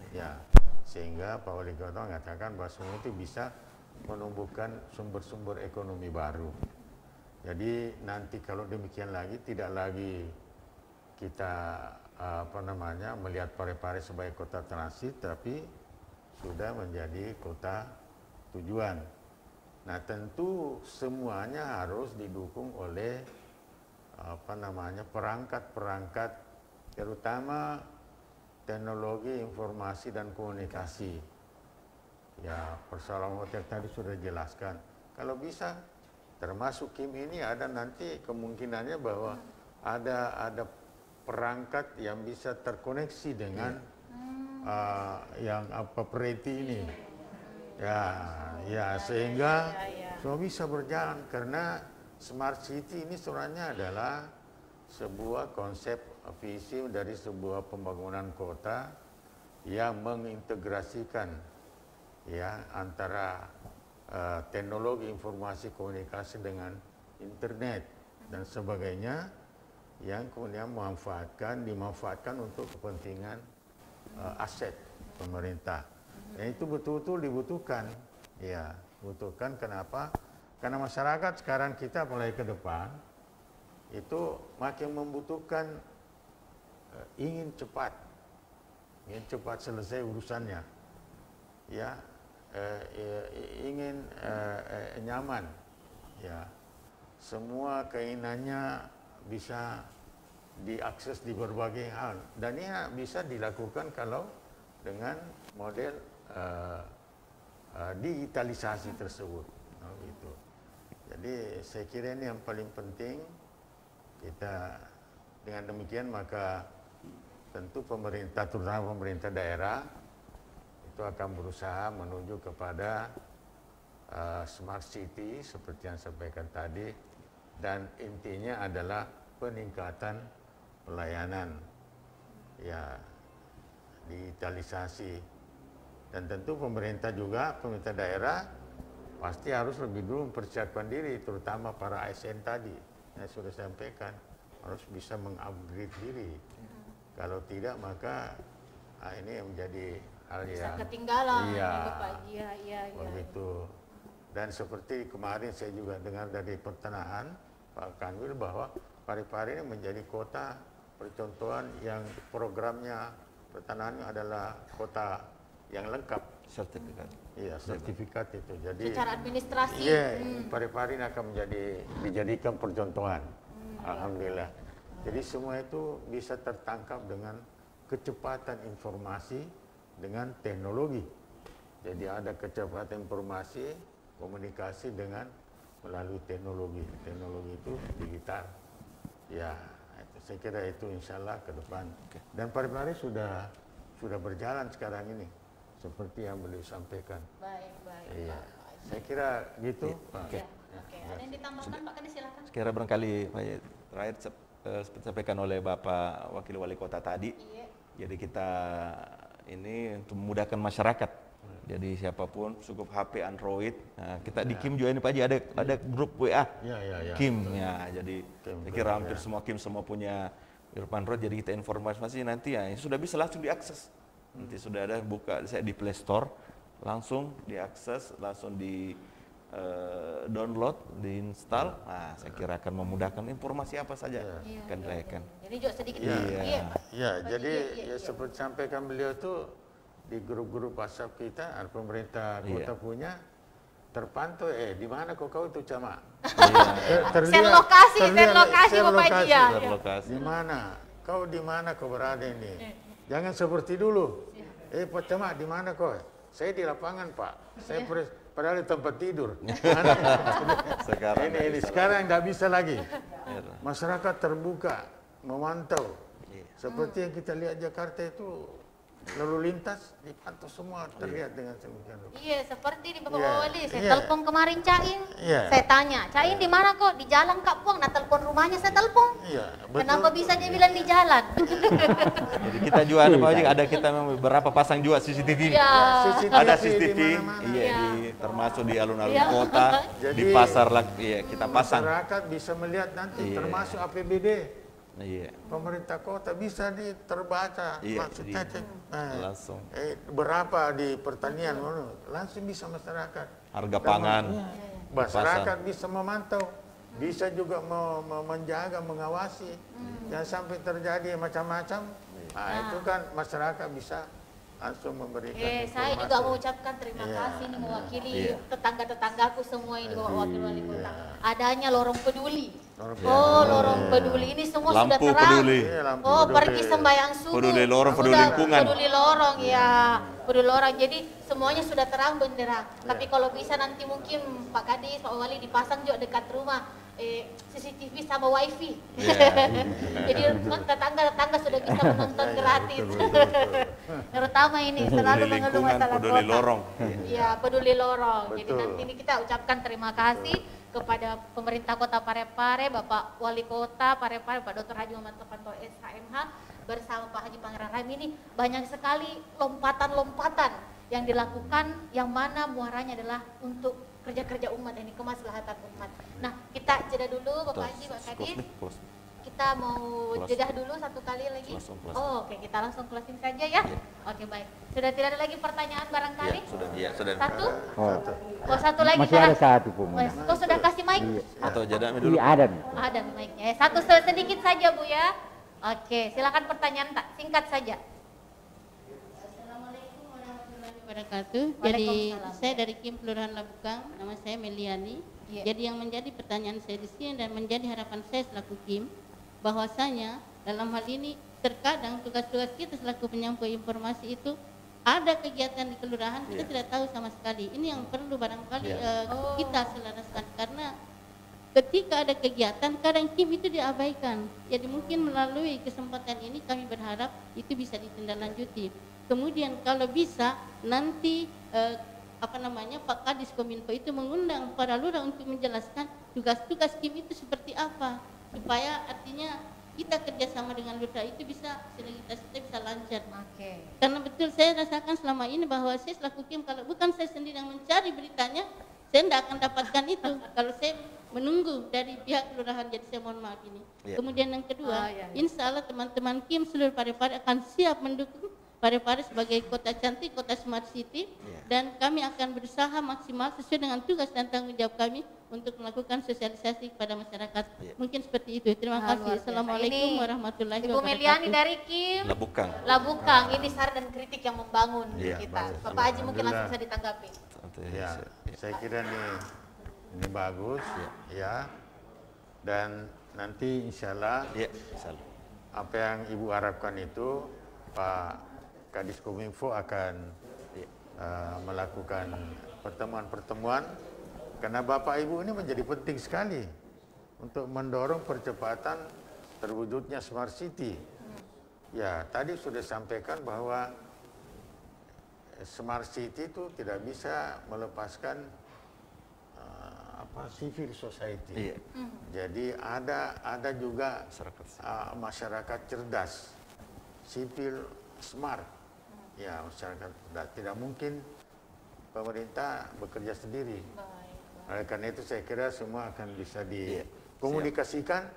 ya, sehingga Pak Wali Kota mengatakan bahwa semua itu bisa menumbuhkan sumber-sumber ekonomi baru. Jadi nanti kalau demikian lagi, tidak lagi kita melihat Parepare sebagai kota transit, tapi sudah menjadi kota tujuan. Nah, tentu semuanya harus didukung oleh perangkat-perangkat, terutama teknologi informasi dan komunikasi. Ya, persoalan hotel tadi sudah dijelaskan. Kalau bisa, termasuk Kim ini ada nanti kemungkinannya bahwa ada perangkat yang bisa terkoneksi dengan yang Preti ini. Ya, sehingga semua bisa berjalan, karena Smart City ini sebenarnya adalah sebuah konsep visi dari sebuah pembangunan kota yang mengintegrasikan ya antara teknologi informasi komunikasi dengan internet dan sebagainya, yang kemudian dimanfaatkan untuk kepentingan aset pemerintah. Dan itu betul-betul dibutuhkan. Ya, butuhkan. Kenapa? Karena masyarakat sekarang kita mulai ke depan itu makin membutuhkan ingin cepat selesai urusannya. Ya, ingin nyaman, ya, semua keinginannya bisa diakses di berbagai hal, dan ini bisa dilakukan kalau dengan model digitalisasi tersebut. Gitu. Jadi saya kira ini yang paling penting. Kita dengan demikian maka tentu pemerintah, terutama pemerintah daerah, itu akan berusaha menuju kepada Smart City seperti yang saya sampaikan tadi, dan intinya adalah peningkatan pelayanan ya digitalisasi, dan tentu pemerintah pemerintah daerah pasti harus lebih dulu mempersiapkan diri, terutama para ASN tadi yang sudah sampaikan harus bisa mengupgrade diri. Kalau tidak maka ini menjadi hal bisa yang ketinggalan. Iya, begitu. Dan seperti kemarin saya juga dengar dari Pertanahan Pak Kanwil bahwa Parepare ini menjadi kota percontohan yang programnya pertanahannya adalah kota yang lengkap. Sertifikat. Iya, sertifikat itu. Jadi secara administrasi. Iya, Parepare ini akan dijadikan percontohan. Alhamdulillah. Jadi semua itu bisa tertangkap dengan kecepatan informasi dengan teknologi. Jadi ada kecepatan informasi, komunikasi dengan melalui teknologi. Teknologi itu digital. Ya, saya kira itu insya Allah ke depan. Dan Parepare sudah berjalan sekarang ini, seperti yang beliau sampaikan. Baik. Iya, saya kira gitu. Oke. Ada yang ditambahkan Pak Kadis, silakan. Sekira barangkali Pak, terakhir seperti disampaikan oleh Bapak Wakil Wali Kota tadi. Iya. Jadi kita ini untuk memudahkan masyarakat. Jadi siapapun cukup HP Android. Nah, kita di KIM juga ini Pak Haji ada grup WA. KIM ya. Jadi saya kira hampir semua KIM semua punya grup Android. Jadi kita informasi nanti ya sudah bisa langsung diakses. Nanti sudah ada buka saya di Play Store, langsung diakses, langsung di download, diinstal. Nah, saya kira akan memudahkan informasi apa saja akan dilahirkan. Jadi juga sedikit. Jadi seperti sampaikan beliau tuh di grup-grup WhatsApp kita, pemerintah kota punya terpantau. Di mana kau itu Camat? Share lokasi Bapak Haji ya. Di mana? Kau di mana kau berada ini? Jangan seperti dulu. Pak Camat di mana kau? Saya di lapangan Pak. Saya padahal di tempat tidur. Sekarang nggak bisa lagi. Masyarakat terbuka, memantau. Seperti yang kita lihat Jakarta itu, lalu lintas dipantau semua, terlihat dengan sedemikian rupa. Iya, seperti di Bapak Wali, saya telepon kemarin Cain, saya tanya, Cain di mana kok? Di jalan Kak Puang, nah telepon rumahnya saya telepon. Kenapa bisa dia bilang di jalan? Jadi kita juga ada Pak Haji, ada kita beberapa pasang juga CCTV. Ada CCTV, termasuk di alun-alun kota, di pasar kita pasang. Masyarakat bisa melihat nanti, termasuk APBD. Pemerintah kota bisa terbaca, maksudnya langsung berapa di pertanian, langsung bisa masyarakat. Harga pangan, masyarakat bisa memantau, bisa juga menjaga, mengawasi, jangan sampai terjadi macam-macam. Itu kan masyarakat bisa langsung memberikan informasi. Saya juga mengucapkan terima kasih nih mewakili tetangga-tetanggaku semua ini Bapak Wakil Wali Kota. Adanya lorong peduli. Lorong peduli ini semua sudah terang. Pergi sembahyang subuh. Peduli lorong, peduli lingkungan. Peduli lorong peduli lorong. Jadi semuanya sudah terang benderang. Tapi kalau bisa nanti mungkin Pak Kadis, Pak Wali dipasang juga dekat rumah. CCTV sama WiFi. Jadi tetangga-tetangga sudah bisa menonton gratis. Terutama ini selalu mengeluh masalah peduli lorong. Iya, peduli lorong. Jadi nanti ini kita ucapkan terima kasih kepada pemerintah Kota Parepare, Bapak Wali Kota Parepare, Pak Dr. Haji Muhammad Topanto SHMH bersama Pak Haji Pangeran Rahim. Ini banyak sekali lompatan-lompatan yang dilakukan, yang mana muaranya adalah untuk kerja-kerja umat ini, kemaslahatan umat. Nah, kita jeda dulu Bapak Haji, Pak Kadis. Kita mau jeda dulu satu kali lagi. Oke, kita langsung closing saja ya. Oke, baik. Sudah tidak ada lagi pertanyaan barangkali? Sudah. Satu? Satu lagi. Masih ada satu pun. Kau sudah kasih mic? Atau jeda dulu? Iya, ada. Ada mic-nya. Satu sedikit saja Bu ya. Oke, silakan pertanyaan singkat saja. Wabarakatuh. Jadi saya dari KIM Kelurahan Labukang, nama saya Meliani. Jadi yang menjadi pertanyaan saya di sini dan menjadi harapan saya selaku KIM, bahwasanya dalam hal ini terkadang tugas-tugas kita selaku penyampai informasi itu ada kegiatan di kelurahan kita tidak tahu sama sekali. Ini yang perlu barangkali kita selaraskan, karena ketika ada kegiatan kadang KIM itu diabaikan. Jadi mungkin melalui kesempatan ini kami berharap itu bisa ditindaklanjuti. Kemudian kalau bisa nanti Pak Kadis Kominfo itu mengundang para lurah untuk menjelaskan tugas-tugas KIM itu seperti apa, supaya artinya kita kerjasama dengan lurah itu bisa sinergitas kita bisa lancar. Karena betul saya rasakan selama ini bahwa saya selaku Kim, kalau bukan saya sendiri yang mencari beritanya, saya tidak akan dapatkan itu. Kalau saya menunggu dari pihak kelurahan, jadi saya mohon maaf ini. Kemudian yang kedua, insya Allah teman-teman Kim seluruh Parepare akan siap mendukung Parepare sebagai kota cantik, kota smart city, dan kami akan berusaha maksimal sesuai dengan tugas dan tanggung jawab kami untuk melakukan sosialisasi kepada masyarakat. Mungkin seperti itu. Terima kasih. Assalamualaikum warahmatullahi wabarakatuh. Ibu Meliani dari Kim Labukang. Ini saran dan kritik yang membangun kita. Bapak Haji mungkin langsung bisa ditanggapi. Ya, saya kira ini bagus, ya. Dan nanti insya Allah apa yang Ibu harapkan itu Pak Kadis Kominfo akan melakukan pertemuan-pertemuan, karena Bapak Ibu ini menjadi penting sekali untuk mendorong percepatan terwujudnya Smart City. Ya, tadi sudah sampaikan bahwa Smart City itu tidak bisa melepaskan civil society. Jadi ada juga masyarakat cerdas, sipil smart. Ya, masyarakat tidak mungkin pemerintah bekerja sendiri. Oleh karena itu saya kira semua akan bisa dikomunikasikan.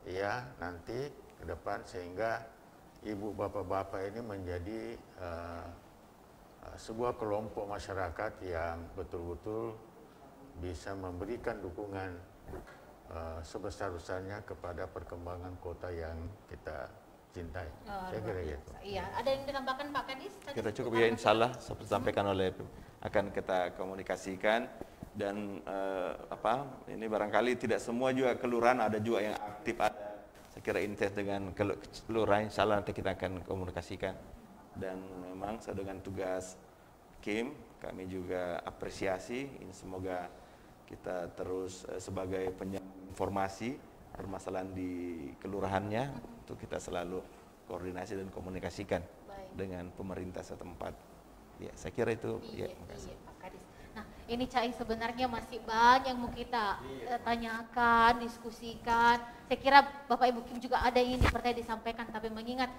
Ya, nanti ke depan sehingga ibu bapak-bapak ini menjadi sebuah kelompok masyarakat yang betul-betul bisa memberikan dukungan sebesar-besarnya kepada perkembangan kota yang kita cintai. Saya kira gitu. Iya, ada yang ditambahkan Pak Kadis? Kita cukup ya, insya Allah seperti disampaikan oleh akan kita komunikasikan dan ini barangkali tidak semua juga kelurahan, ada juga yang aktif ada. Saya kira intens dengan kelurahan, insya Allah nanti kita akan komunikasikan. Dan memang dengan tugas Kim, kami juga apresiasi. Ini semoga kita terus sebagai penyambung informasi permasalahan di kelurahannya, untuk kita selalu koordinasi dan komunikasikan dengan pemerintah setempat. Ya, saya kira itu. Terima kasih. Pak Kadis. Nah, ini Cai sebenarnya masih banyak yang mau kita tanyakan, diskusikan. Saya kira Bapak Ibu Kim juga ada yang seperti disampaikan, tapi mengingat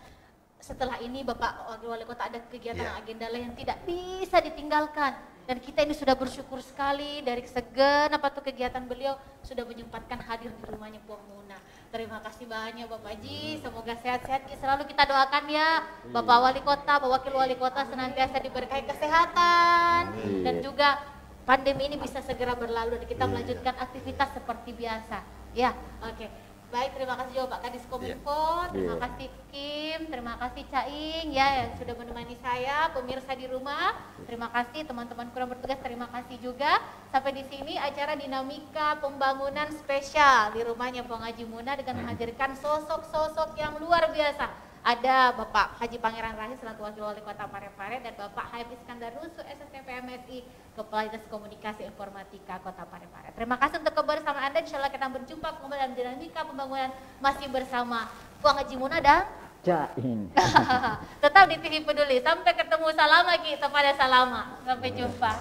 setelah ini Bapak Wali Kota ada kegiatan agenda lain yang tidak bisa ditinggalkan. Dan kita ini sudah bersyukur sekali dari segenap kegiatan beliau sudah menyempatkan hadir di rumahnya Puang Muna. Terima kasih banyak Bapak Haji, semoga sehat-sehat selalu kita doakan ya. Bapak Wali Kota, Bapak Wakil Wali Kota senantiasa diberkahi kesehatan dan juga pandemi ini bisa segera berlalu dan kita melanjutkan aktivitas seperti biasa. Ya, oke. Baik, terima kasih juga Pak Kadis Kominfo, terima kasih Kim, terima kasih Caing ya yang sudah menemani saya, pemirsa di rumah, terima kasih teman-teman kurang bertugas, terima kasih juga. Sampai di sini acara dinamika pembangunan spesial di rumahnya Puang Haji Muna dengan menghadirkan sosok-sosok yang luar biasa. Ada Bapak Haji Pangeran Rahim selaku Wakil Wali Kota Parepare dan Bapak Habib Iskandar Rusu SSTP MSI Kepala Dinas Komunikasi Informatika Kota Parepare. Terima kasih untuk kebersamaan Anda. Insyaallah kita berjumpa kembali dalam dinamika pembangunan masih bersama Puang Haji Muna dan Caing. Tetap di TV Peduli. Sampai ketemu, salam lagi kepada Salama. Sampai jumpa.